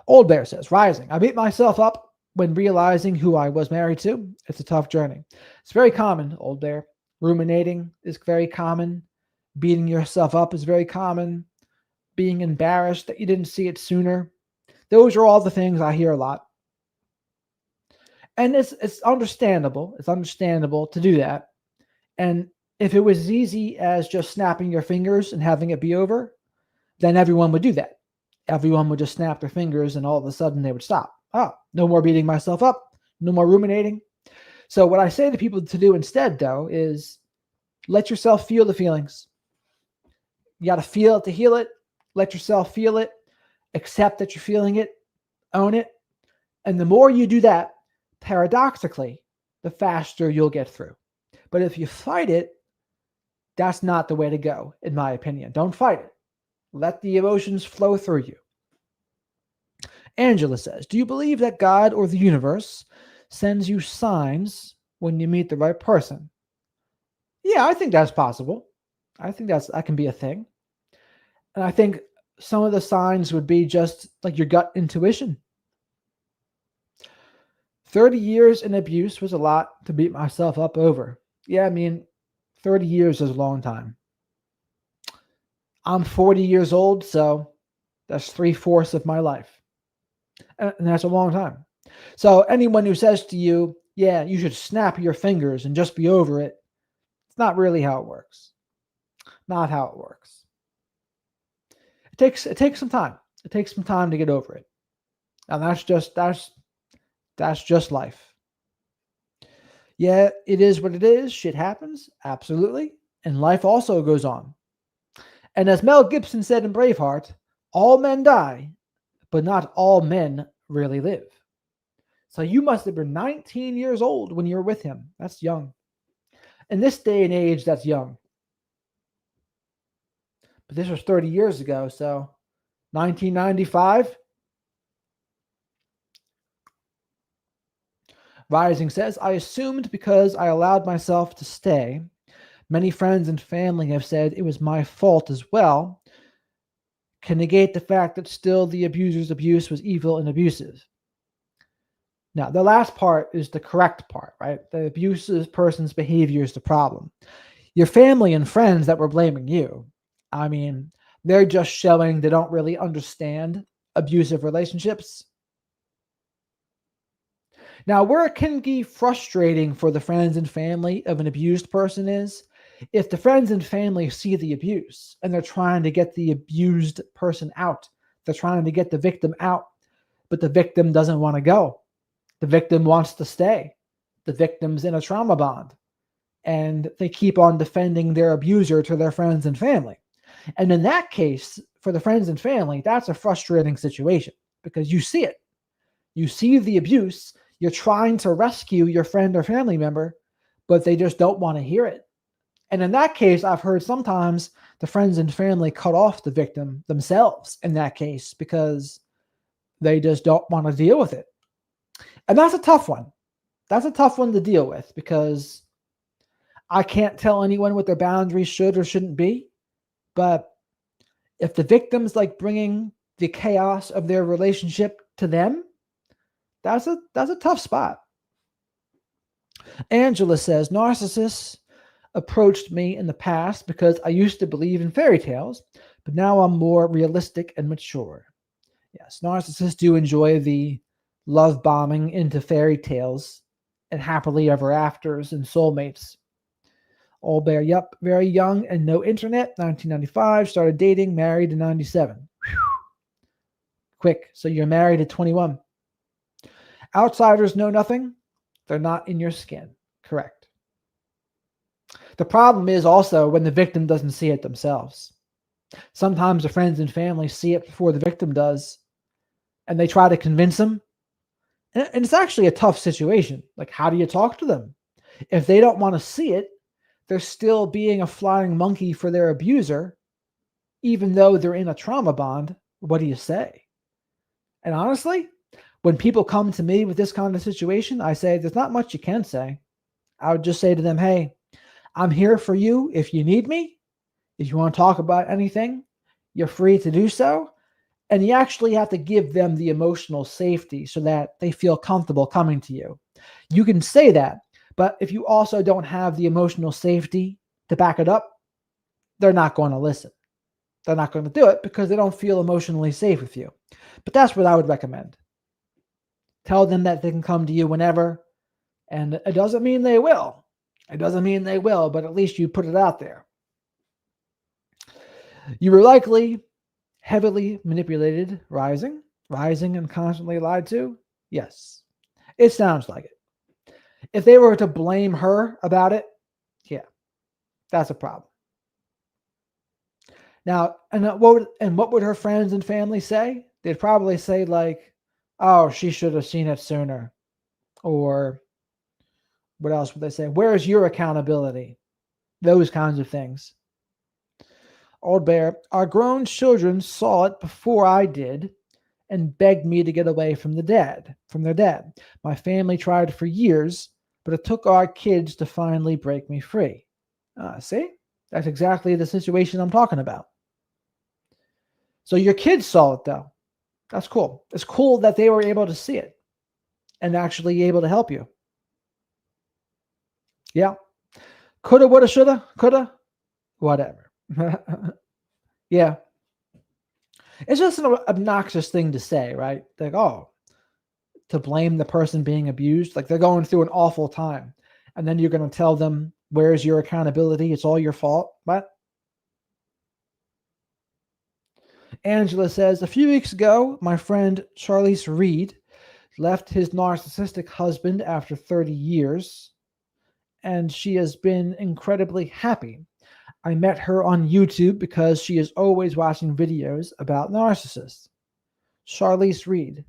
Old Bear says, Rising, I beat myself up when realizing who I was married to. It's a tough journey. It's very common, Old Bear. Ruminating is very common. Beating yourself up is very common. Being embarrassed that you didn't see it sooner. Those are all the things I hear a lot. And it's understandable. It's understandable to do that. And If it was as easy as just snapping your fingers and having it be over, then everyone would do that. Everyone would just snap their fingers and all of a sudden they would stop. Oh, no more beating myself up, no more ruminating. So what I say to people to do instead, though, is let yourself feel the feelings. You got to feel it to heal it. Let yourself feel it. Accept that you're feeling it. Own it. And the more you do that, paradoxically, the faster you'll get through. But if you fight it, that's not the way to go, in my opinion. Don't fight it. Let the emotions flow through you. Angela says, do you believe that God or the universe sends you signs when you meet the right person? Yeah, I think that's possible. I think that can be a thing. And I think some of the signs would be just like your gut intuition. 30 years in abuse was a lot to beat myself up over. Yeah, I mean, 30 years is a long time. I'm 40 years old, so that's 3/4 of my life. And that's a long time. So anyone who says to you, yeah, you should snap your fingers and just be over it, it's not really how it works. Not how it works. It takes some time. It takes some time to get over it. And that's just life. Yeah, it is what it is. Shit happens. Absolutely. And life also goes on. And as Mel Gibson said in Braveheart, all men die, but not all men really live. So you must have been 19 years old when you were with him. That's young. In this day and age, that's young. But this was 30 years ago, so 1995. Rising says, I assumed because I allowed myself to stay. Many friends and family have said it was my fault as well. Can negate the fact that still the abuser's abuse was evil and abusive. Now, the last part is the correct part, right? The abusive person's behavior is the problem. Your family and friends that were blaming you, I mean, they're just showing they don't really understand abusive relationships. Now, where it can be frustrating for the friends and family of an abused person is if the friends and family see the abuse and they're trying to get the abused person out. They're trying to get the victim out, but the victim doesn't want to go. The victim wants to stay. The victim's in a trauma bond, and they keep on defending their abuser to their friends and family. And in that case, for the friends and family, that's a frustrating situation because you see it. You see the abuse. You're trying to rescue your friend or family member, but they just don't want to hear it. And in that case, I've heard sometimes the friends and family cut off the victim themselves in that case because they just don't want to deal with it. And that's a tough one. That's a tough one to deal with because I can't tell anyone what their boundaries should or shouldn't be. But if the victim's like bringing the chaos of their relationship to them, that's a tough spot. Angela says, narcissists approached me in the past because I used to believe in fairy tales, but now I'm more realistic and mature. Yes, narcissists do enjoy the love bombing into fairy tales and happily ever afters and soulmates. All bear, yep, very young and no internet, 1995, started dating, married in 97. Whew. Quick, so you're married at 21. Outsiders know nothing. They're not in your skin. Correct. The problem is also when the victim doesn't see it themselves. Sometimes the friends and family see it before the victim does, and they try to convince them. And it's actually a tough situation. Like, how do you talk to them? If they don't want to see it, they're still being a flying monkey for their abuser, even though they're in a trauma bond. What do you say? And honestly, when people come to me with this kind of situation, I say, there's not much you can say. I would just say to them, hey, I'm here for you if you need me. If you want to talk about anything, you're free to do so. And you actually have to give them the emotional safety so that they feel comfortable coming to you. You can say that, but if you also don't have the emotional safety to back it up, they're not going to listen. They're not going to do it because they don't feel emotionally safe with you. But that's what I would recommend. Tell them that they can come to you whenever, and it doesn't mean they will. It doesn't mean they will, but at least you put it out there. You were likely heavily manipulated, rising and constantly lied to. Yes, it sounds like it. If they were to blame her about it, yeah, that's a problem. Now, and what would her friends and family say? They'd probably say like, "Oh, she should have seen it sooner," or what else would they say? "Where's your accountability?" Those kinds of things. Old Bear, our grown children saw it before I did and begged me to get away from their dad. My family tried for years, but it took our kids to finally break me free. See? That's exactly the situation I'm talking about. So your kids saw it though. That's cool. It's cool that they were able to see it and actually able to help you. Yeah. Coulda, woulda, shoulda, coulda, whatever. Yeah. It's just an obnoxious thing to say, right? Like, oh, to blame the person being abused. Like they're going through an awful time. And then you're going to tell them, where's your accountability? It's all your fault. What? Angela says, a few weeks ago, my friend Charlize Reed left his narcissistic husband after 30 years, and she has been incredibly happy. I met her on YouTube because she is always watching videos about narcissists. Charlize Reed.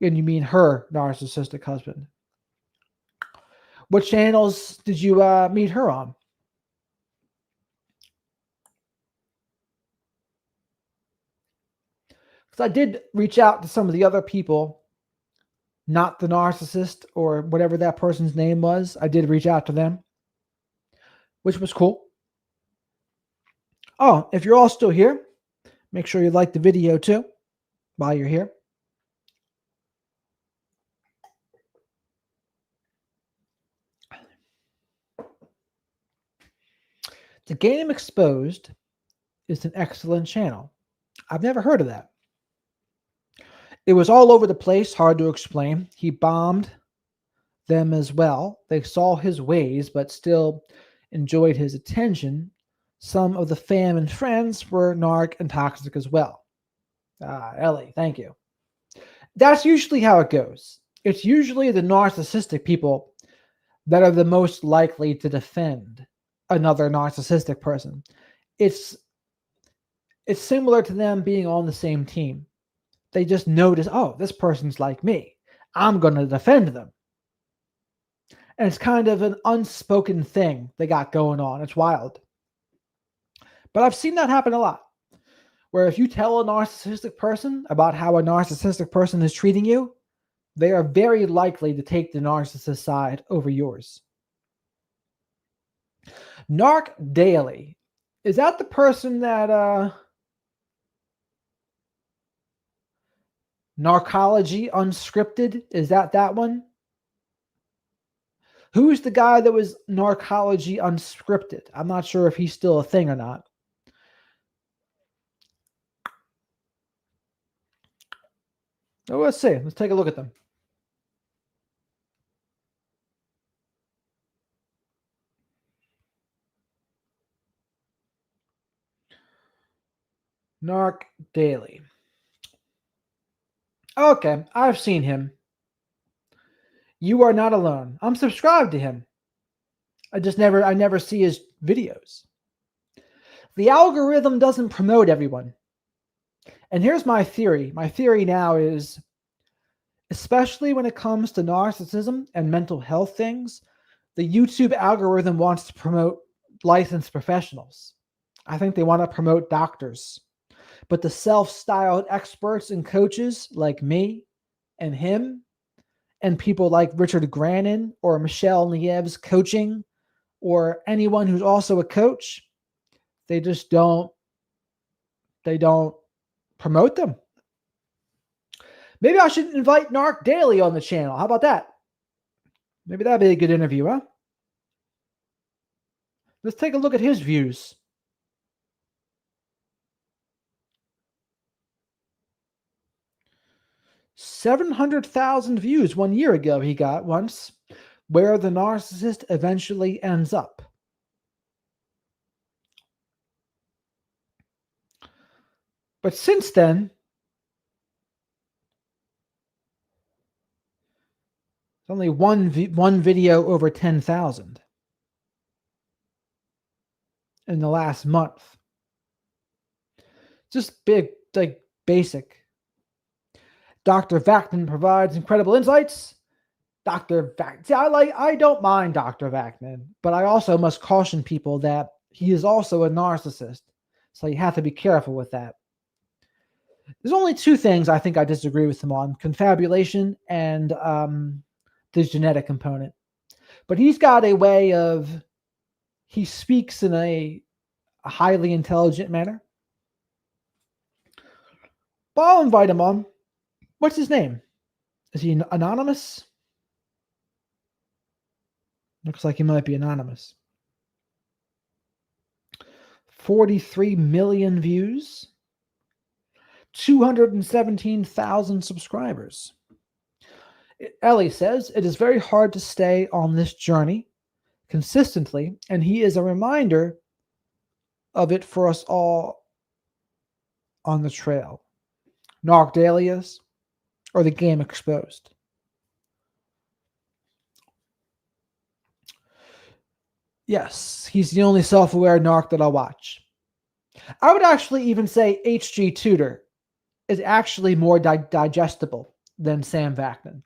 And you mean her narcissistic husband. What channels did you meet her on? Because I did reach out to some of the other people, not the narcissist or whatever that person's name was. I did reach out to them, which was cool. Oh, if you're all still here, make sure you like the video too while you're here. The Game Exposed is an excellent channel. I've never heard of that. It was all over the place, hard to explain. He bombed them as well. They saw his ways, but still enjoyed his attention. Some of the fam and friends were narc and toxic as well. Ellie, thank you. That's usually how it goes. It's usually the narcissistic people that are the most likely to defend another narcissistic person. It's similar to them being on the same team. They just notice, oh, this person's like me. I'm going to defend them. And it's kind of an unspoken thing they got going on. It's wild. But I've seen that happen a lot. Where if you tell a narcissistic person about how a narcissistic person is treating you, they are very likely to take the narcissist side over yours. Narc Daily. Is that the person that Narcology Unscripted? Is that one? Who's the guy that was Narcology Unscripted? I'm not sure if he's still a thing or not. So let's see. Let's take a look at them. Narc Daily. Okay, I've seen him. You are not alone. I'm subscribed to him. I never see his videos. The algorithm doesn't promote everyone. And here's my theory. My theory now is, especially when it comes to narcissism and mental health things, the YouTube algorithm wants to promote licensed professionals. I think they want to promote doctors. But the self-styled experts and coaches like me and him and people like Richard Grannon or Michelle Niev's coaching or anyone who's also a coach, they don't promote them. Maybe I should invite Narc Daily on the channel. How about that? Maybe that'd be a good interview, huh? Let's take a look at his views. 700,000 views 1 year ago he got once. where the narcissist eventually ends up. But since then, it's only one video over 10,000 in the last month. Just big, like basic. Dr. Vaknin provides incredible insights. Dr. Vaknin, I don't mind Dr. Vaknin, but I also must caution people that he is also a narcissist. So you have to be careful with that. There's only two things I think I disagree with him on: confabulation and the genetic component. But he's got a way of, he speaks in a highly intelligent manner. But I'll invite him on. What's his name? Is he anonymous? Looks like he might be anonymous. 43 million views. 217,000 subscribers. Ellie says, it is very hard to stay on this journey consistently, and he is a reminder of it for us all on the trail. Narc Dahlias or the game exposed. Yes, he's the only self-aware narc that I'll watch. I would actually even say HG Tudor is actually more digestible than Sam Vaknin.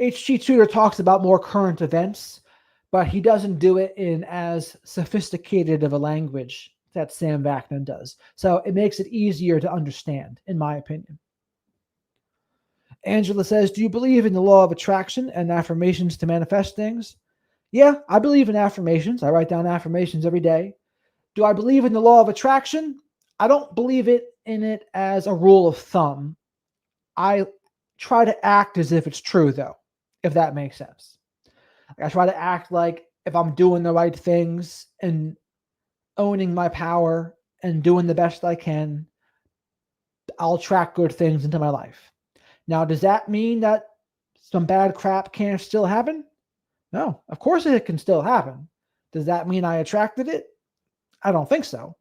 HG Tudor talks about more current events, but he doesn't do it in as sophisticated of a language that Sam Vaknin does. So it makes it easier to understand, in my opinion. Angela says, do you believe in the law of attraction and affirmations to manifest things? Yeah, I believe in affirmations. I write down affirmations every day. Do I believe in the law of attraction? I don't believe in it as a rule of thumb. I try to act as if it's true, though, if that makes sense. I try to act like if I'm doing the right things and owning my power and doing the best I can, I'll attract good things into my life. Now, does that mean that some bad crap can't still happen? No, of course it can still happen. Does that mean I attracted it? I don't think so.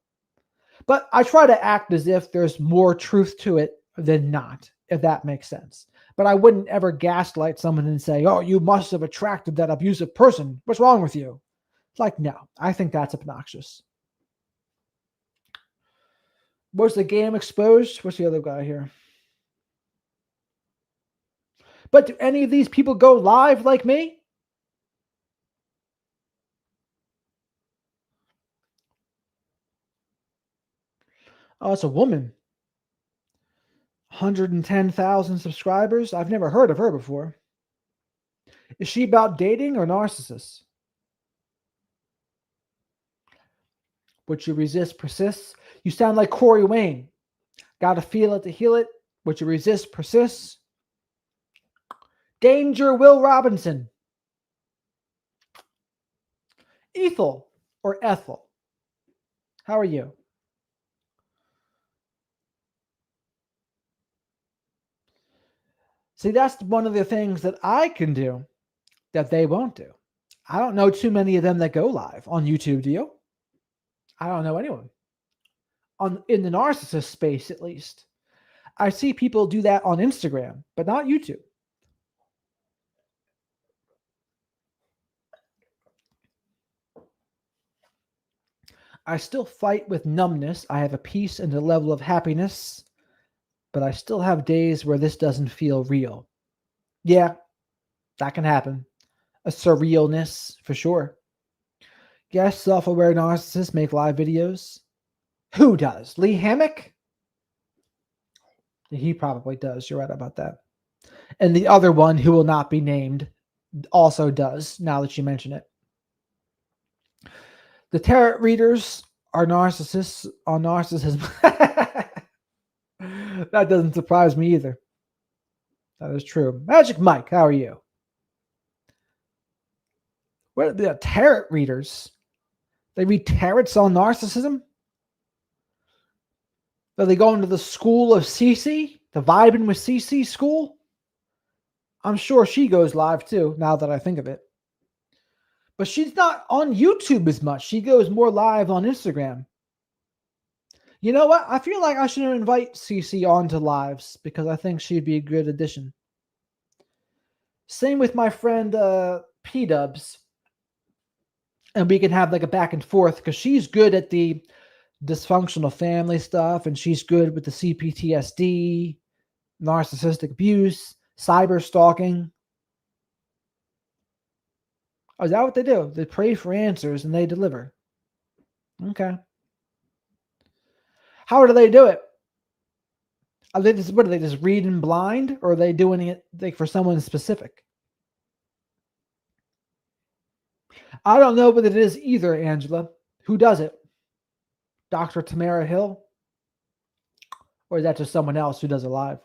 But I try to act as if there's more truth to it than not, if that makes sense. But I wouldn't ever gaslight someone and say, oh, you must have attracted that abusive person. What's wrong with you? It's like, no, I think that's obnoxious. Was the game exposed? What's the other guy here? But do any of these people go live like me? Oh, it's a woman. 110,000 subscribers. I've never heard of her before. Is she about dating or narcissists? Would you resist persists? You sound like Corey Wayne. Gotta feel it to heal it. Would you resist persists? Danger Will Robinson. Ethel or Ethel. How are you? See, that's one of the things that I can do that they won't do. I don't know too many of them that go live on YouTube, do you? I don't know anyone. In the narcissist space, at least. I see people do that on Instagram, but not YouTube. I still fight with numbness. I have a peace and a level of happiness, but I still have days where this doesn't feel real. Yeah, that can happen. A surrealness, for sure. Yes, self-aware narcissists make live videos. Who does? Lee Hammock? He probably does. You're right about that. And the other one, who will not be named, also does, now that you mention it. The tarot readers are narcissists on narcissism. That doesn't surprise me either. That is true. Magic Mike, how are you? What are the tarot readers? They read tarots on narcissism? Are they going to the school of Cece? The Vibing with Cece school? I'm sure she goes live too, now that I think of it. But she's not on YouTube as much. She goes more live on Instagram. You know what? I feel like I should invite CC onto lives because I think she'd be a good addition. Same with my friend P-Dubs. And we can have like a back and forth because she's good at the dysfunctional family stuff and she's good with the CPTSD, narcissistic abuse, cyber stalking. Oh, is that what they do? They pray for answers and they deliver. Okay. How do they do it? Are they just, what are they just reading blind, or are they doing it like for someone specific? I don't know what it is either, Angela. Who does it? Dr. Tamara Hill? Or is that just someone else who does it live?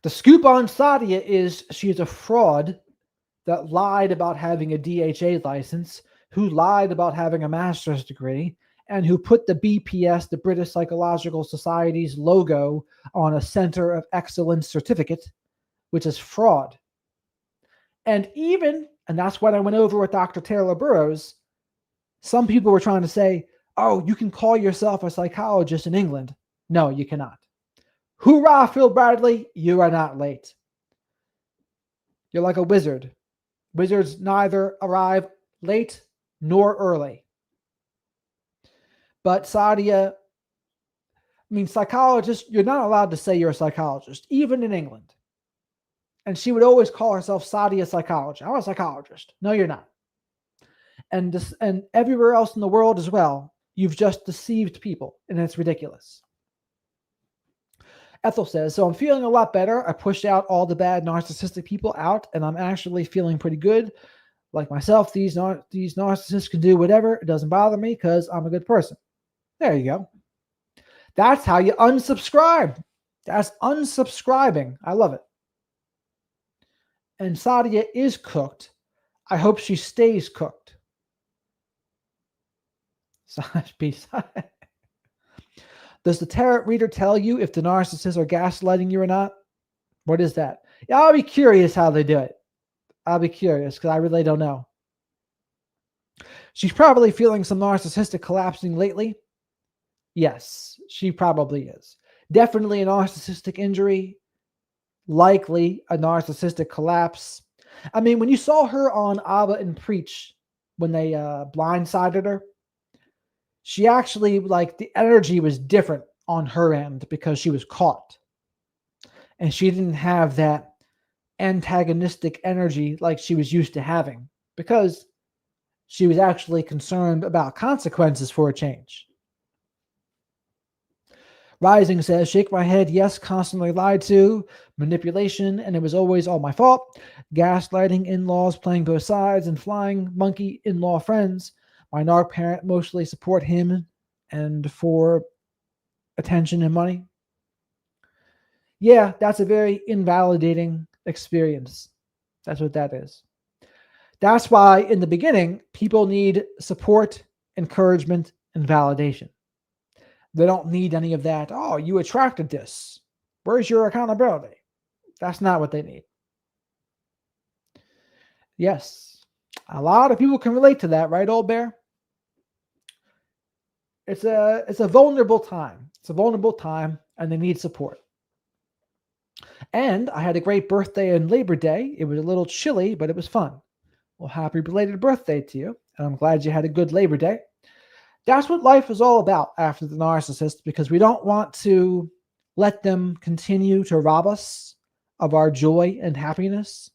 The scoop on Sadia is she's a fraud that lied about having a DHA license, who lied about having a master's degree, and who put the BPS, the British Psychological Society's logo, on a Center of Excellence certificate, which is fraud. And that's what I went over with Dr. Taylor Burroughs, some people were trying to say, oh, you can call yourself a psychologist in England. No, you cannot. Hoorah, Phil Bradley, you are not late. You're like a wizard. Wizards neither arrive late nor early. But Sadia, psychologist, you're not allowed to say you're a psychologist, even in England. And she would always call herself Sadia Psychologist. I'm a psychologist. No, you're not. And everywhere else in the world as well, you've just deceived people, and it's ridiculous. Ethel says, so I'm feeling a lot better. I pushed out all the bad narcissistic people out, and I'm actually feeling pretty good. Like myself, these narcissists can do whatever. It doesn't bother me because I'm a good person. There you go. That's how you unsubscribe. That's unsubscribing. I love it. And Sadia is cooked. I hope she stays cooked. Does the tarot reader tell you if the narcissists are gaslighting you or not? What is that? Yeah, I'll be curious how they do it. I'll be curious because I really don't know. She's probably feeling some narcissistic collapsing lately. Yes, she probably is. Definitely a narcissistic injury. Likely a narcissistic collapse. I mean, when you saw her on Abba and Preach, when they blindsided her, she actually, the energy was different on her end because she was caught. And she didn't have that antagonistic energy like she was used to having because she was actually concerned about consequences for a change. Rising says, shake my head, yes, constantly lied to, manipulation, and it was always all my fault. Gaslighting, in-laws playing both sides, and flying monkey in-law friends. My narc parent mostly support him and for attention and money. Yeah, that's a very invalidating experience. That's what that is. That's why in the beginning, people need support, encouragement, and validation. They don't need any of that. Oh, you attracted this. Where's your accountability? That's not what they need. Yes, a lot of people can relate to that, right, old bear? It's a vulnerable time. It's a vulnerable time, and they need support. And I had a great birthday and Labor Day. It was a little chilly, but it was fun. Well, happy belated birthday to you. And I'm glad you had a good Labor Day. That's what life is all about after the narcissist, because we don't want to let them continue to rob us of our joy and happiness.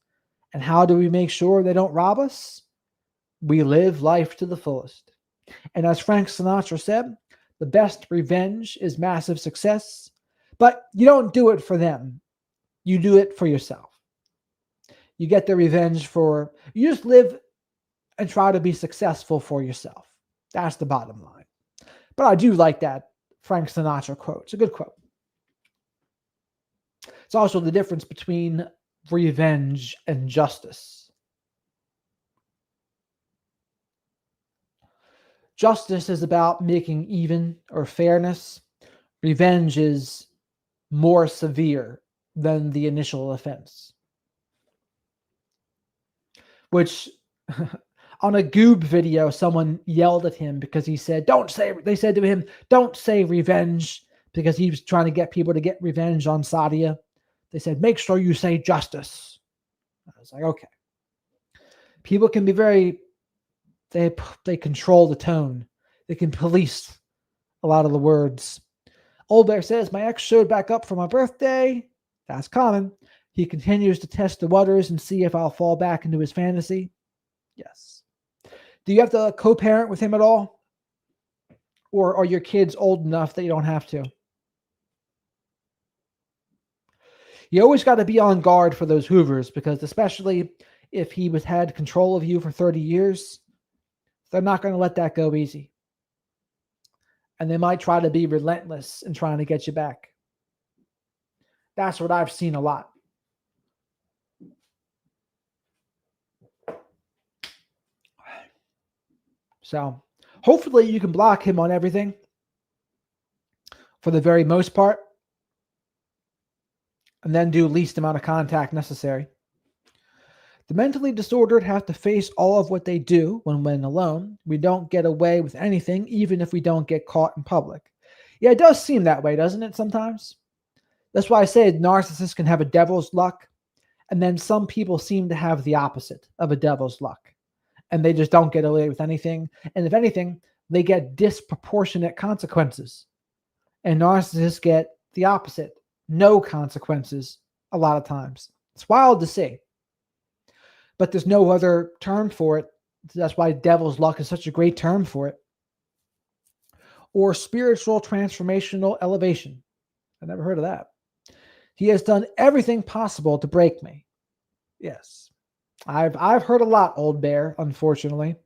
And how do we make sure they don't rob us? We live life to the fullest. And as Frank Sinatra said, the best revenge is massive success. But you don't do it for them. You do it for yourself. You get the revenge you just live and try to be successful for yourself. That's the bottom line. But I do like that Frank Sinatra quote. It's a good quote. It's also the difference between revenge and justice. Justice is about making even or fairness. revenge is more severe than the initial offense. Which on a Goob video, someone yelled at him because he said, they said to him, don't say revenge, because he was trying to get people to get revenge on Sadia. They said, make sure you say justice. I was like, okay. People can be they control the tone. They can police a lot of the words. Old Bear says, my ex showed back up for my birthday. That's common. He continues to test the waters and see if I'll fall back into his fantasy. Yes. Do you have to co-parent with him at all? Or are your kids old enough that you don't have to? You always got to be on guard for those Hoovers, because especially if he had control of you for 30 years, they're not going to let that go easy. And they might try to be relentless in trying to get you back. That's what I've seen a lot. So hopefully you can block him on everything for the very most part, and then do least amount of contact necessary. The mentally disordered have to face all of what they do when alone. We don't get away with anything, even if we don't get caught in public. Yeah, it does seem that way, doesn't it, sometimes? That's why I say narcissists can have a devil's luck, and then some people seem to have the opposite of a devil's luck, and they just don't get away with anything. And if anything, they get disproportionate consequences. And narcissists get the opposite, no consequences a lot of times. It's wild to see. But there's no other term for it. That's why devil's luck is such a great term for it. Or spiritual transformational elevation. I never heard of that. He has done everything possible to break me. Yes. I've heard a lot, Old Bear, unfortunately.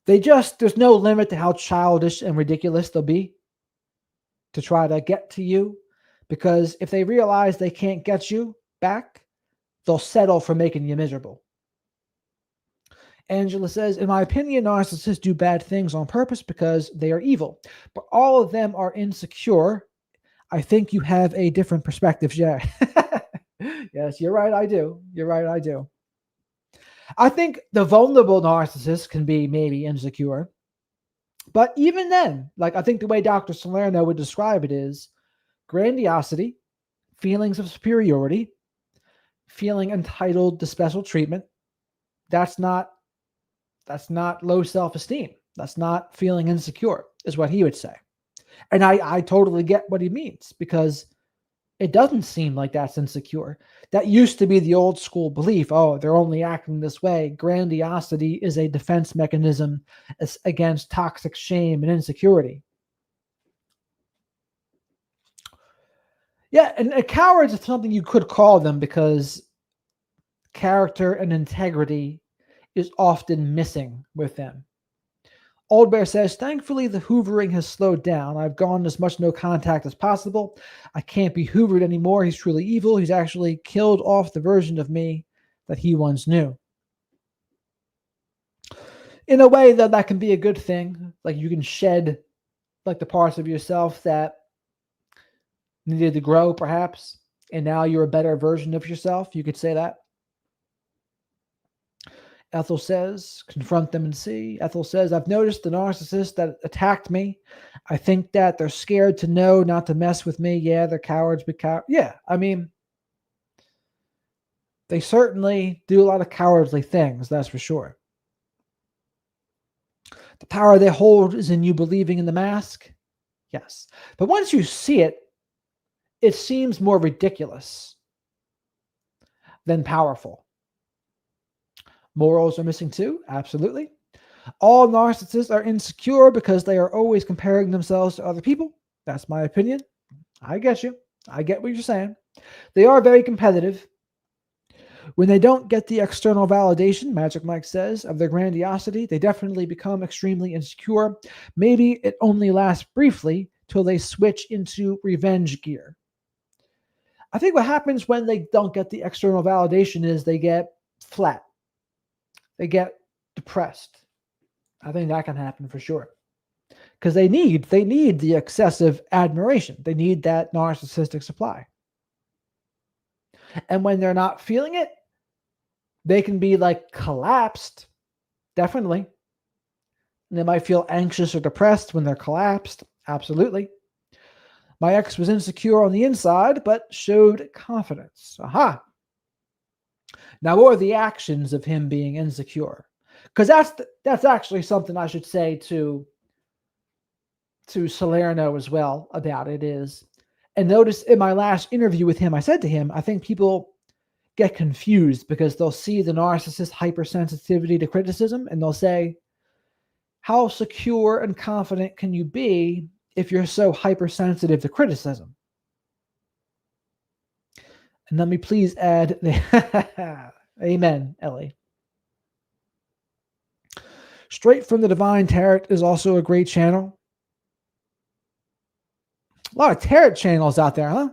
There's no limit to how childish and ridiculous they'll be to try to get to you, because if they realize they can't get you back, they'll settle for making you miserable. Angela says, in my opinion, narcissists do bad things on purpose because they are evil, but all of them are insecure. I think you have a different perspective, yeah. Yes, you're right, I do. You're right, I do. I think the vulnerable narcissist can be maybe insecure. But even then, like I think the way Dr. Salerno would describe it is grandiosity, feelings of superiority, feeling entitled to special treatment. That's not low self-esteem. That's not feeling insecure, is what he would say. And I totally get what he means, because it doesn't seem like that's insecure. That used to be the old school belief. Oh, they're only acting this way. Grandiosity is a defense mechanism against toxic shame and insecurity. Yeah, and cowards is something you could call them, because character and integrity is often missing with them. Old Bear says, thankfully, the hoovering has slowed down. I've gone as much no contact as possible. I can't be hoovered anymore. He's truly evil. He's actually killed off the version of me that he once knew. In a way, that can be a good thing. Like you can shed like the parts of yourself that needed to grow, perhaps, and now you're a better version of yourself. You could say that. Ethel says, confront them and see. Ethel says, I've noticed the narcissist that attacked me. I think that they're scared to know not to mess with me. Yeah, they're cowards, but yeah, I mean, they certainly do a lot of cowardly things, that's for sure. The power they hold is in you believing in the mask. Yes. But once you see it, it seems more ridiculous than powerful. Morals are missing too. Absolutely. All narcissists are insecure because they are always comparing themselves to other people. That's my opinion. I get you. I get what you're saying. They are very competitive. When they don't get the external validation, Magic Mike says, of their grandiosity, they definitely become extremely insecure. Maybe it only lasts briefly till they switch into revenge gear. I think what happens when they don't get the external validation is they get flat. They get depressed. I think that can happen for sure. because they need the excessive admiration. They need that narcissistic supply. And when they're not feeling it, they can be like collapsed, definitely. And they might feel anxious or depressed when they're collapsed, absolutely. My ex was insecure on the inside, but showed confidence. Aha. Now, what are the actions of him being insecure? Because that's actually something I should say to Salerno as well about it is, and notice in my last interview with him, I said to him, I think people get confused because they'll see the narcissist hypersensitivity to criticism and they'll say, how secure and confident can you be if you're so hypersensitive to criticism? And let me please add, amen, Ellie. Straight from the Divine Tarot is also a great channel. A lot of tarot channels out there, huh?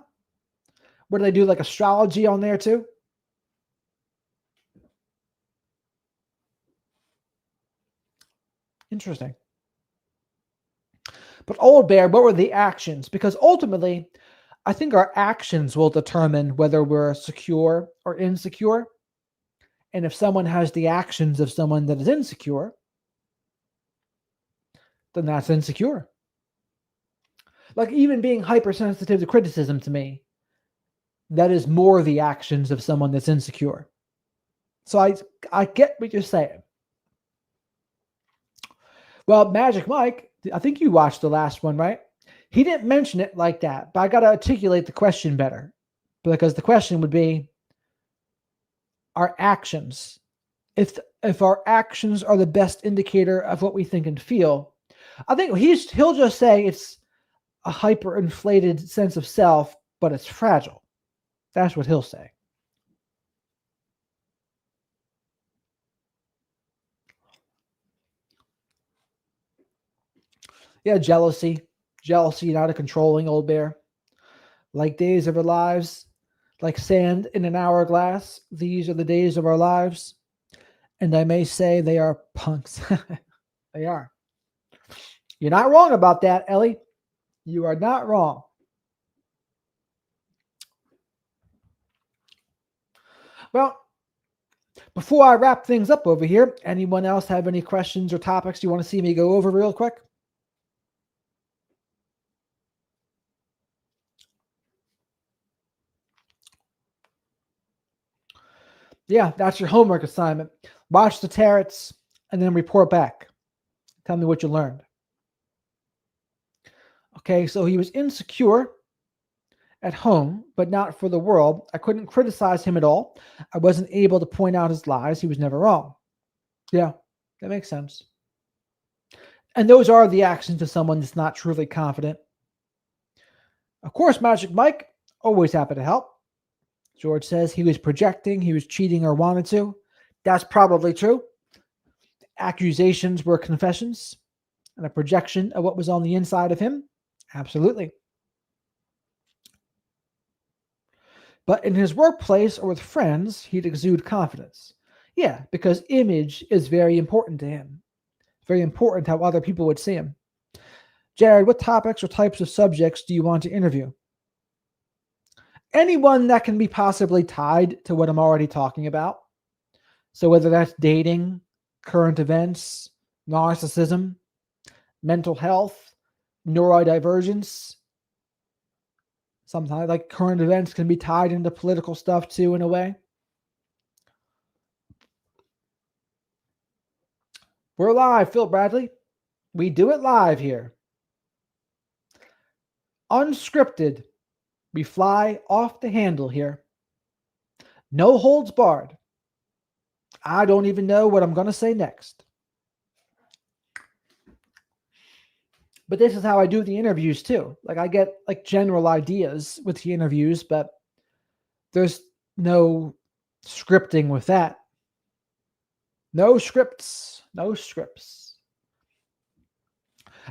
Where do they do like astrology on there too? Interesting. But Old Bear, what were the actions? Because ultimately, I think our actions will determine whether we're secure or insecure. And if someone has the actions of someone that is insecure, then that's insecure. Like even being hypersensitive to criticism to me, that is more the actions of someone that's insecure. So I get what you're saying. Well, Magic Mike, I think you watched the last one, right? He didn't mention it like that, but I got to articulate the question better. Because the question would be, our actions. If our actions are the best indicator of what we think and feel, I think he'll just say it's a hyperinflated sense of self, but it's fragile. That's what he'll say. Yeah, jealousy, not a controlling Old Bear. Like days of our lives, like sand in an hourglass, these are the days of our lives. And I may say they are punks. They are. You're not wrong about that, Ellie. You are not wrong. Well, before I wrap things up over here, anyone else have any questions or topics you want to see me go over real quick? Yeah, that's your homework assignment. Watch the tarots and then report back. Tell me what you learned. Okay, so he was insecure at home, but not for the world. I couldn't criticize him at all. I wasn't able to point out his lies. He was never wrong. Yeah, that makes sense. And those are the actions of someone that's not truly confident. Of course, Magic Mike, always happy to help. George says he was projecting, he was cheating or wanted to. That's probably true. Accusations were confessions and a projection of what was on the inside of him. Absolutely. But in his workplace or with friends, he'd exude confidence. Yeah, because image is very important to him. Very important how other people would see him. Jared, what topics or types of subjects do you want to interview? Anyone that can be possibly tied to what I'm already talking about. So whether that's dating, current events, narcissism, mental health, neurodivergence. Sometimes like current events can be tied into political stuff too in a way. We're live, Phil Bradley. We do it live here. Unscripted. We fly off the handle here. No holds barred. I don't even know what I'm going to say next. But this is how I do the interviews too. Like I get like general ideas with the interviews, but there's no scripting with that. No scripts. No scripts.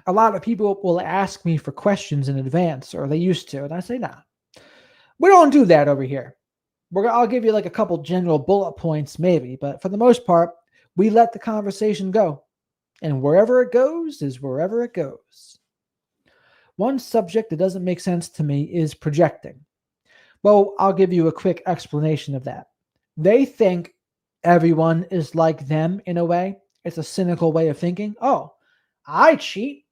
A lot of people will ask me for questions in advance, or they used to, and I say, nah, we don't do that over here. I'll give you like a couple general bullet points maybe, but for the most part, we let the conversation go. And wherever it goes is wherever it goes. One subject that doesn't make sense to me is projecting. Well, I'll give you a quick explanation of that. They think everyone is like them in a way. It's a cynical way of thinking. Oh, I cheat.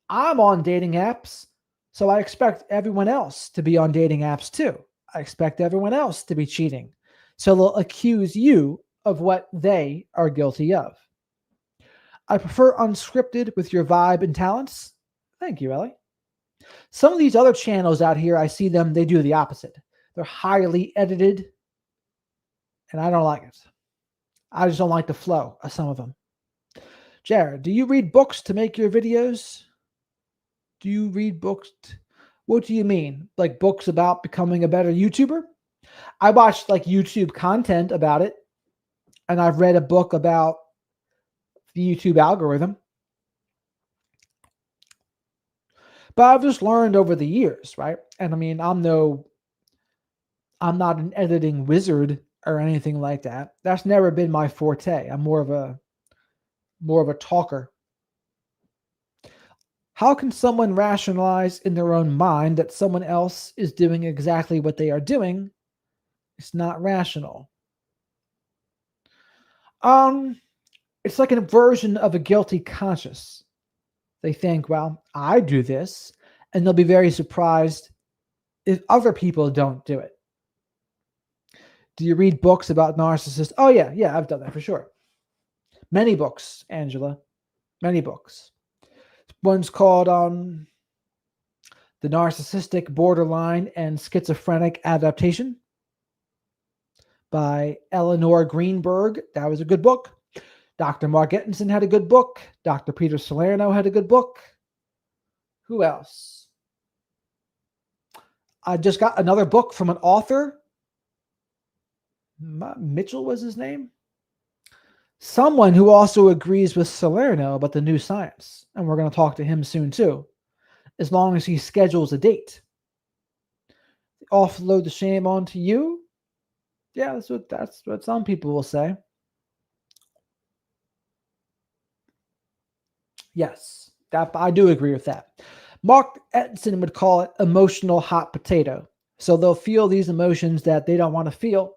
I'm on dating apps. So I expect everyone else to be on dating apps too. I expect everyone else to be cheating. So they'll accuse you of what they are guilty of. I prefer unscripted with your vibe and talents. Thank you, Ellie. Some of these other channels out here, I see them, they do the opposite. They're highly edited, and I don't like it. I just don't like the flow of some of them. Jared, do you read books to make your videos? Do you read books? What do you mean? Like books about becoming a better YouTuber? I watched like YouTube content about it, and I've read a book about the YouTube algorithm. But I've just learned over the years, right? And I mean, I'm not an editing wizard or anything like that. That's never been my forte. I'm more of a talker. How can someone rationalize in their own mind that someone else is doing exactly what they are doing? It's not rational. It's like a version of a guilty conscience. They think, well, I do this, and they'll be very surprised if other people don't do it. Do you read books about narcissists? Oh, yeah, I've done that for sure. Many books, Angela. Many books. One's called The Narcissistic Borderline and Schizophrenic Adaptation by Eleanor Greenberg. That was a good book. Dr. Mark Ettinson had a good book. Dr. Peter Salerno had a good book. Who else? I just got another book from an author. Mitchell was his name. Someone who also agrees with Salerno about the new science. And we're going to talk to him soon too, as long as he schedules a date. Offload the shame onto you. Yeah, that's what some people will say. Yes, that I do agree with that. Mark Ettinson would call it emotional hot potato. So they'll feel these emotions that they don't want to feel,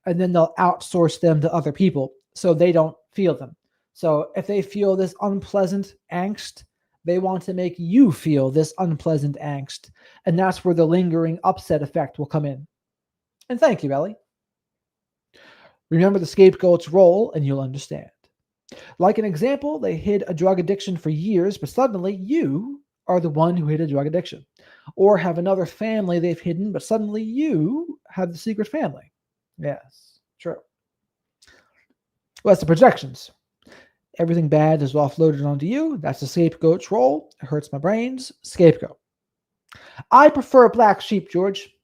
and then they'll outsource them to other people so they don't feel them. So if they feel this unpleasant angst, they want to make you feel this unpleasant angst. And that's where the lingering upset effect will come in. And thank you, Ellie. Remember the scapegoat's role, and you'll understand. Like an example, they hid a drug addiction for years, but suddenly you are the one who hid a drug addiction. Or have another family they've hidden, but suddenly you have the secret family. Yes, true. Well, that's the projections. Everything bad is offloaded onto you. That's the scapegoat's role. It hurts my brains. Scapegoat. I prefer black sheep, George.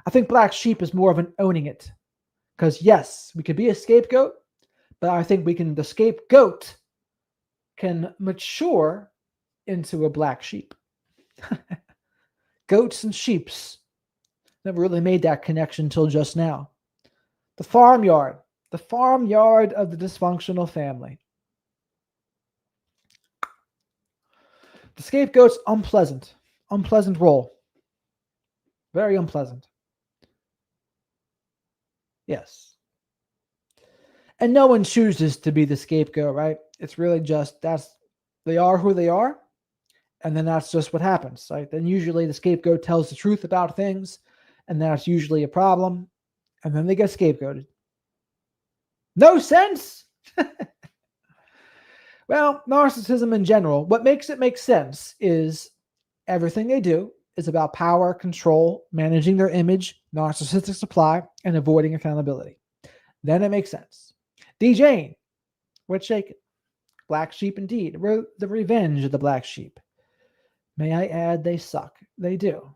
I think black sheep is more of an owning it. Because yes, we could be a scapegoat, but I think the scapegoat can mature into a black sheep. Goats and sheeps. Never really made that connection till just now. The farmyard of the dysfunctional family. The scapegoat's unpleasant role. Very unpleasant. Yes. And no one chooses to be the scapegoat, right? It's really just they are who they are, and then that's just what happens, right? Then usually the scapegoat tells the truth about things, and that's usually a problem, and then they get scapegoated. No sense? Well, narcissism in general, what makes it make sense is everything they do is about power, control, managing their image, narcissistic supply, and avoiding accountability. Then it makes sense. DJing, what's shaking? Black sheep indeed. The revenge of the black sheep. May I add, they suck. They do.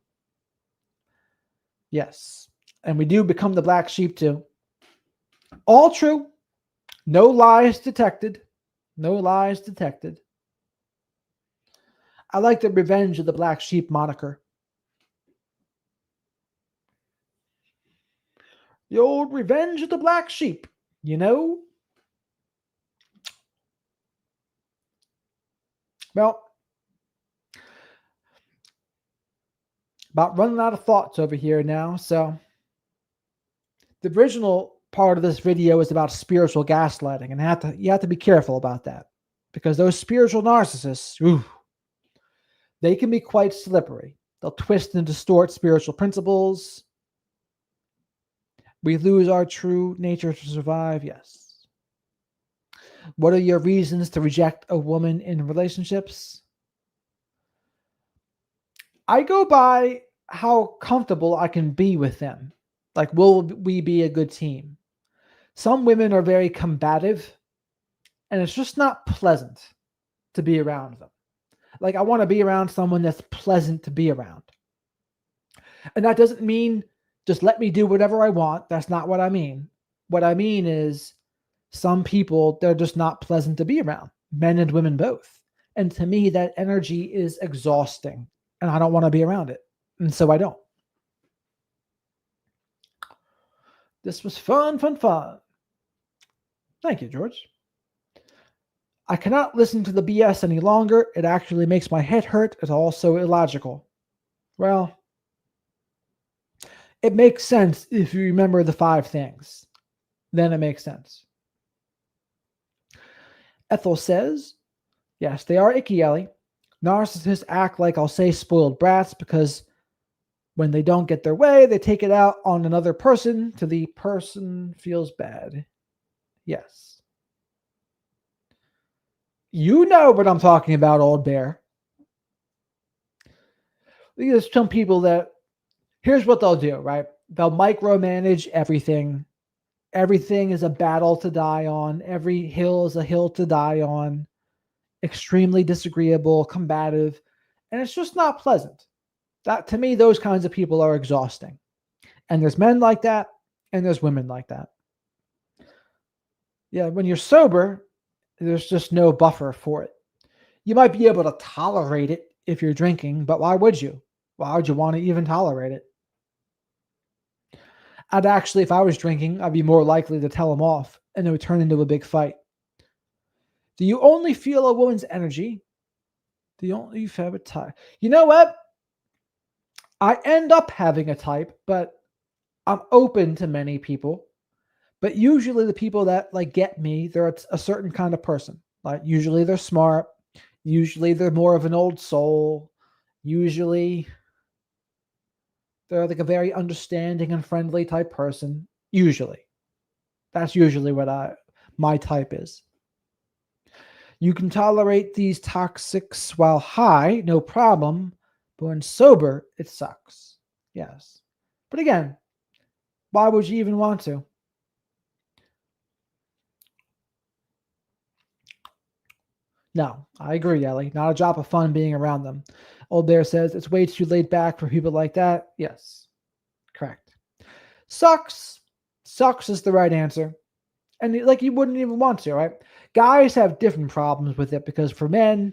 Yes. And we do become the black sheep too. All true. No lies detected. No lies detected. I like the revenge of the black sheep moniker. The old revenge of the black sheep, you know? Well, about running out of thoughts over here now. So the original part of this video is about spiritual gaslighting, and you have to be careful about that, because those spiritual narcissists, ooh, they can be quite slippery. They'll twist and distort spiritual principles. We lose our true nature to survive. Yes. What are your reasons to reject a woman in relationships? I go by how comfortable I can be with them. Like, will we be a good team? Some women are very combative, and it's just not pleasant to be around them. Like, I want to be around someone that's pleasant to be around. And that doesn't mean just let me do whatever I want. That's not what I mean. What I mean is some people, they're just not pleasant to be around, men and women both. And to me, that energy is exhausting, and I don't want to be around it. And so I don't. This was fun. Thank you, George. I cannot listen to the BS any longer. It actually makes my head hurt. It's also illogical. Well, it makes sense if you remember the 5 things. Then it makes sense. Ethel says, yes, they are icky, Ellie. Narcissists act like, I'll say, spoiled brats, because when they don't get their way, they take it out on another person till the person feels bad. Yes. You know what I'm talking about, old bear. There's some people that, here's what they'll do, right? They'll micromanage everything. Everything is a battle to die on. Every hill is a hill to die on. Extremely disagreeable, combative, and it's just not pleasant. That, to me, those kinds of people are exhausting. And there's men like that, and there's women like that. Yeah, when you're sober, there's just no buffer for it. You might be able to tolerate it if you're drinking, but why would you? Why would you want to even tolerate it? I'd actually, if I was drinking, I'd be more likely to tell them off, and it would turn into a big fight. Do you only feel a woman's energy? Do you only have a type? You know what? I end up having a type, but I'm open to many people. But usually the people that like get me, they're a certain kind of person. Like, usually they're smart. Usually they're more of an old soul. Usually they're like a very understanding and friendly type person. Usually. That's usually what my type is. You can tolerate these toxics while high, no problem. But when sober, it sucks. Yes. But again, why would you even want to? No, I agree, Ellie. Not a drop of fun being around them. Old Bear says it's way too laid back for people like that. Yes. Correct. Sucks. Sucks is the right answer. And like, you wouldn't even want to, right? Guys have different problems with it, because for men,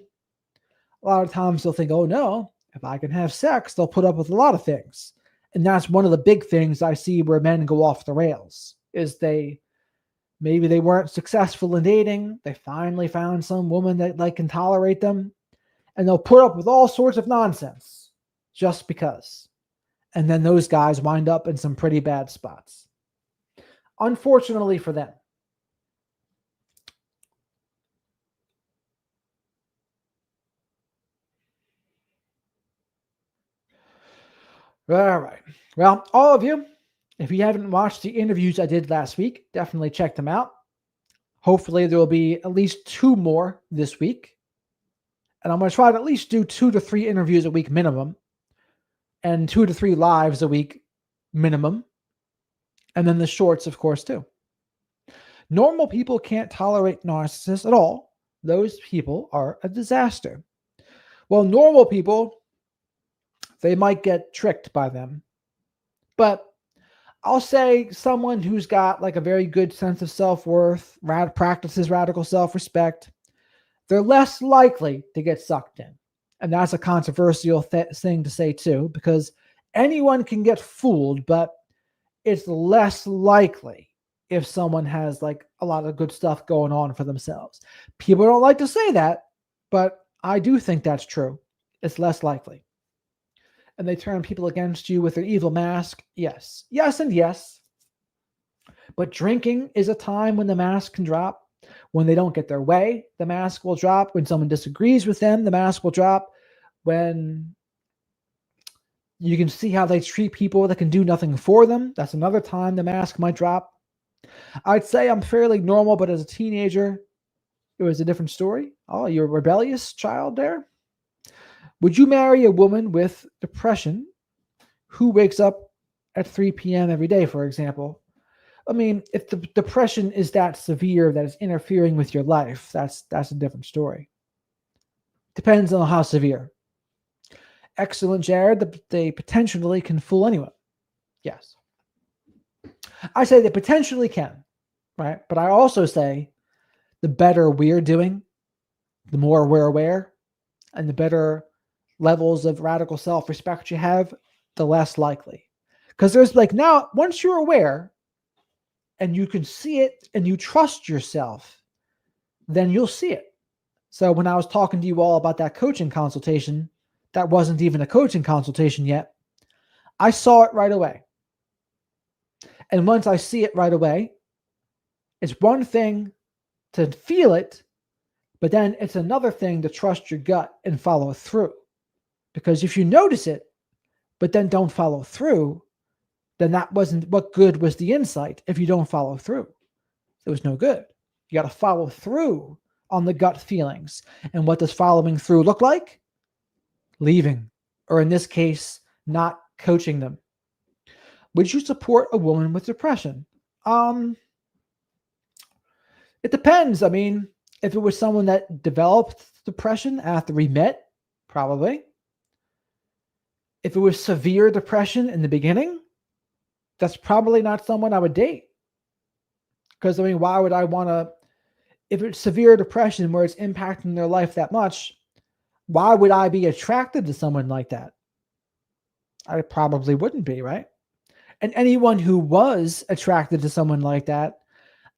a lot of times they'll think, oh no, if I can have sex, they'll put up with a lot of things. And that's one of the big things I see where men go off the rails, is maybe they weren't successful in dating. They finally found some woman that like can tolerate them, and they'll put up with all sorts of nonsense just because. And then those guys wind up in some pretty bad spots. Unfortunately for them. All right. Well, all of you, if you haven't watched the interviews I did last week, definitely check them out. Hopefully there will be at least 2 more this week. And I'm going to try to at least do 2 to 3 interviews a week minimum, and 2 to 3 lives a week minimum. And then the shorts, of course, too. Normal people can't tolerate narcissists at all. Those people are a disaster. Well, normal people, they might get tricked by them. But I'll say someone who's got like a very good sense of self-worth, practices radical self-respect, they're less likely to get sucked in. And that's a controversial thing to say too, because anyone can get fooled, but it's less likely if someone has like a lot of good stuff going on for themselves. People don't like to say that, but I do think that's true. It's less likely. And they turn people against you with their evil mask. Yes. Yes and yes. But drinking is a time when the mask can drop. When they don't get their way, the mask will drop. When someone disagrees with them, the mask will drop. When you can see how they treat people that can do nothing for them, that's another time the mask might drop. I'd say I'm fairly normal, but as a teenager, it was a different story. Oh, you're a rebellious child there? Would you marry a woman with depression who wakes up at 3 p.m. every day, for example? I mean, if the depression is that severe that it's interfering with your life, that's a different story. Depends on how severe. Excellent, Jared. They potentially can fool anyone. Yes. I say they potentially can, right? But I also say the better we're doing, the more we're aware, and the better levels of radical self-respect you have, the less likely. Because there's now, once you're aware and you can see it and you trust yourself, then you'll see it. So when I was talking to you all about that coaching consultation, that wasn't even a coaching consultation yet. I saw it right away. And once I see it right away, it's one thing to feel it, but then it's another thing to trust your gut and follow through. Because if you notice it, but then don't follow through, then that wasn't what good was the insight if you don't follow through. It was no good. You got to follow through on the gut feelings. And what does following through look like? Leaving, or in this case, not coaching them. Would you support a woman with depression? It depends. I mean, if it was someone that developed depression after we met, probably. If it was severe depression in the beginning, that's probably not someone I would date. Because, I mean, why would I want to, if it's severe depression where it's impacting their life that much, why would I be attracted to someone like that? I probably wouldn't be, right? And anyone who was attracted to someone like that,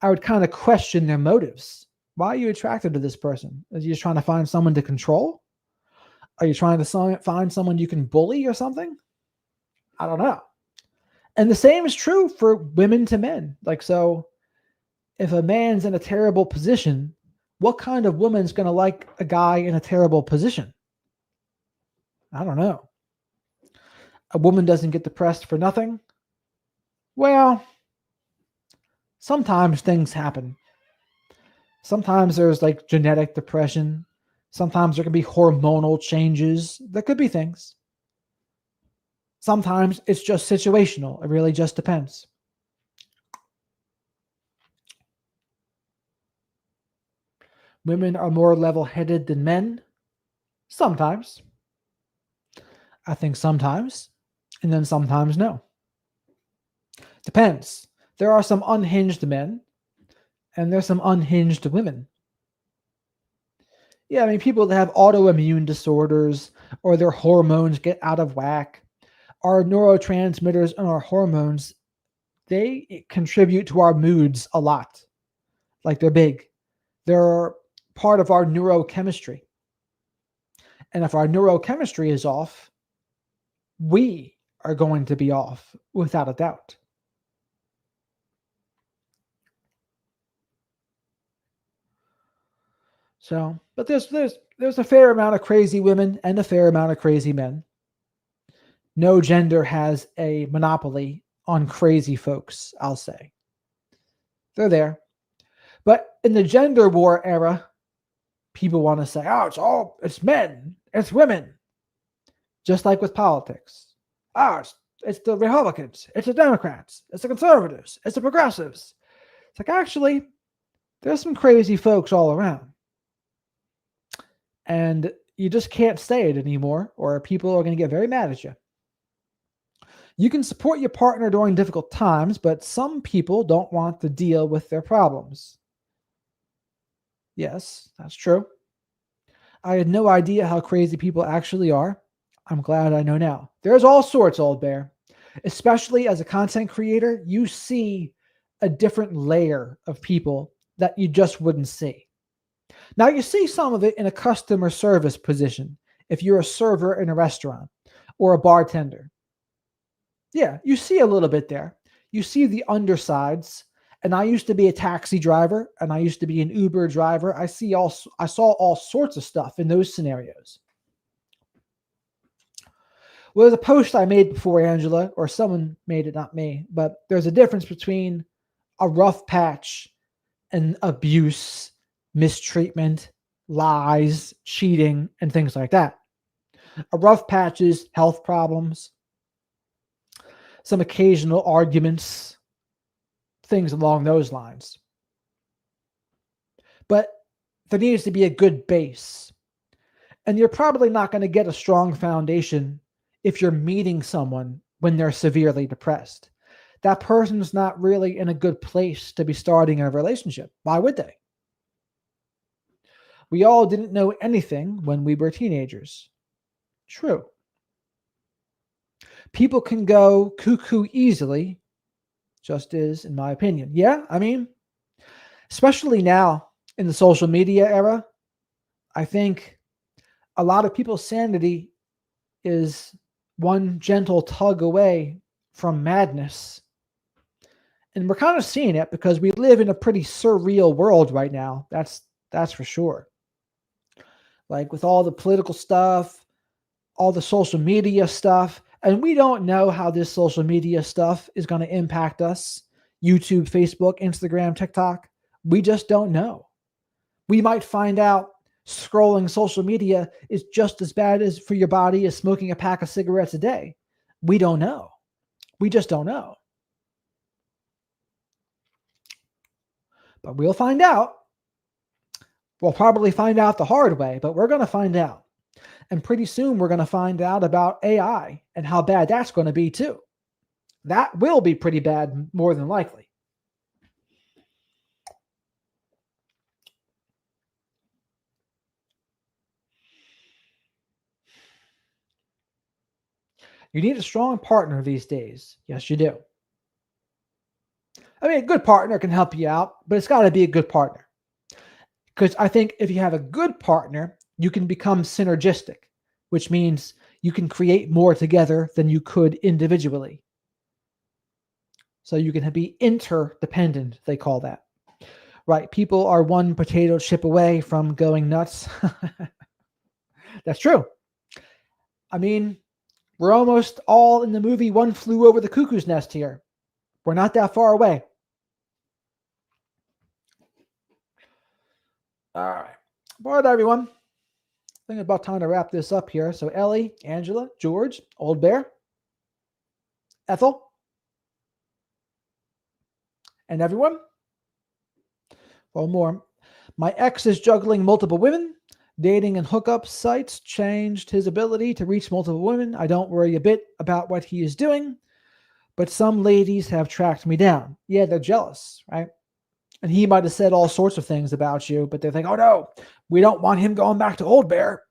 I would kind of question their motives. Why are you attracted to this person? Are you just trying to find someone to control? Are you trying to find someone you can bully or something? I don't know. And the same is true for women to men. So if a man's in a terrible position, what kind of woman's going to like a guy in a terrible position? I don't know. A woman doesn't get depressed for nothing. Well, sometimes things happen. Sometimes there's genetic depression. Sometimes there can be hormonal changes. There could be things. Sometimes it's just situational. It really just depends. Women are more level-headed than men. Sometimes. I think sometimes. And then sometimes no. Depends. There are some unhinged men. And there's some unhinged women. Yeah, I mean, people that have autoimmune disorders or their hormones get out of whack. Our neurotransmitters and our hormones, they contribute to our moods a lot. They're big. They're part of our neurochemistry. And if our neurochemistry is off, we are going to be off without a doubt. So, but there's a fair amount of crazy women and a fair amount of crazy men. No gender has a monopoly on crazy folks, I'll say. They're there. But in the gender war era, people want to say, oh, it's men, it's women. Just like with politics. It's the Republicans, it's the Democrats, it's the conservatives, it's the progressives. It's actually, there's some crazy folks all around. And you just can't say it anymore, or people are going to get very mad at you. You can support your partner during difficult times, but some people don't want to deal with their problems. Yes, that's true. I had no idea how crazy people actually are. I'm glad I know now. There's all sorts, old bear. Especially as a content creator, you see a different layer of people that you just wouldn't see. Now, you see some of it in a customer service position, if you're a server in a restaurant or a bartender. Yeah, you see a little bit there. You see the undersides. And I used to be a taxi driver, and I used to be an Uber driver. I saw all sorts of stuff in those scenarios. Well, there's a post I made before, Angela, or someone made it, not me, but there's a difference between a rough patch and abuse, mistreatment, lies, cheating, and things like that. A rough patch is health problems, some occasional arguments, things along those lines. But there needs to be a good base. And you're probably not going to get a strong foundation if you're meeting someone when they're severely depressed. That person's not really in a good place to be starting a relationship. Why would they? We all didn't know anything when we were teenagers. True. People can go cuckoo easily, just is, in my opinion. Yeah, I mean, especially now in the social media era, I think a lot of people's sanity is one gentle tug away from madness. And we're kind of seeing it because we live in a pretty surreal world right now. That's for sure. Like with all the political stuff, all the social media stuff, and we don't know how this social media stuff is going to impact us. YouTube, Facebook, Instagram, TikTok. We just don't know. We might find out scrolling social media is just as bad as for your body as smoking a pack of cigarettes a day. We don't know. We just don't know. But we'll find out. We'll probably find out the hard way, but we're going to find out. And pretty soon we're going to find out about AI and how bad that's going to be too. That will be pretty bad, more than likely. You need a strong partner these days. Yes, you do. I mean, a good partner can help you out, but it's got to be a good partner. Because I think if you have a good partner, you can become synergistic, which means you can create more together than you could individually. So you can be interdependent, they call that. Right, people are one potato chip away from going nuts. That's true. I mean, we're almost all in the movie One Flew Over the Cuckoo's Nest here. We're not that far away. All right. All right, everyone. I think it's about time to wrap this up here. So Ellie, Angela, George, Old Bear, Ethel, and everyone. Well, more. My ex is juggling multiple women. Dating and hookup sites changed his ability to reach multiple women. I don't worry a bit about what he is doing, but some ladies have tracked me down. Yeah, they're jealous, right? And he might have said all sorts of things about you, but they think, oh no, we don't want him going back to Old Bear.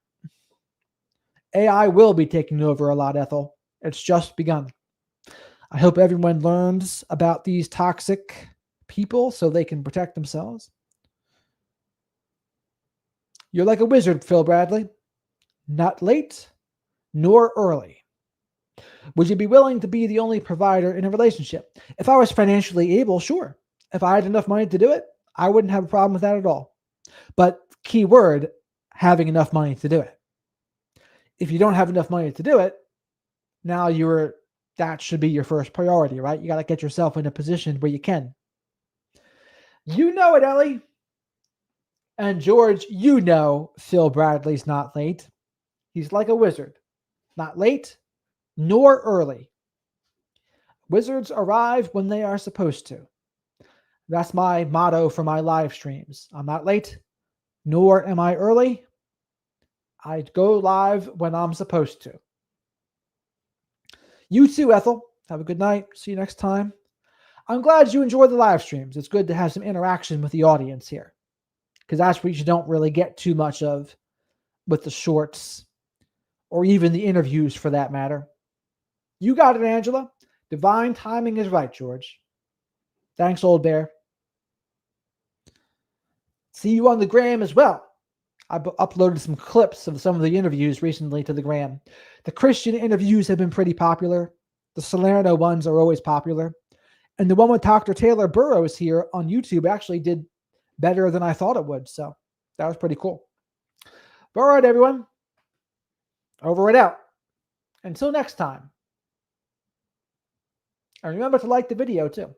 AI will be taking over a lot, Ethel. It's just begun. I hope everyone learns about these toxic people so they can protect themselves. You're like a wizard, Phil Bradley. Not late, nor early. Would you be willing to be the only provider in a relationship? If I was financially able, sure. If I had enough money to do it, I wouldn't have a problem with that at all. But key word, having enough money to do it. If you don't have enough money to do it, now that should be your first priority, right? You got to get yourself in a position where you can. You know it, Ellie. And George, you know Phil Bradley's not late. He's like a wizard. Not late, nor early. Wizards arrive when they are supposed to. That's my motto for my live streams. I'm not late, nor am I early. I go live when I'm supposed to. You too, Ethel. Have a good night. See you next time. I'm glad you enjoyed the live streams. It's good to have some interaction with the audience here, because that's what you don't really get too much of with the shorts or even the interviews for that matter. You got it, Angela. Divine timing is right, George. Thanks, Old Bear. See you on the gram as well. I uploaded some clips of some of the interviews recently to the gram. The Christian interviews have been pretty popular. The Salerno ones are always popular. And the one with Dr. Taylor Burrows here on YouTube actually did better than I thought it would. So that was pretty cool. But all right, everyone. Over and out. Until next time. And remember to like the video too.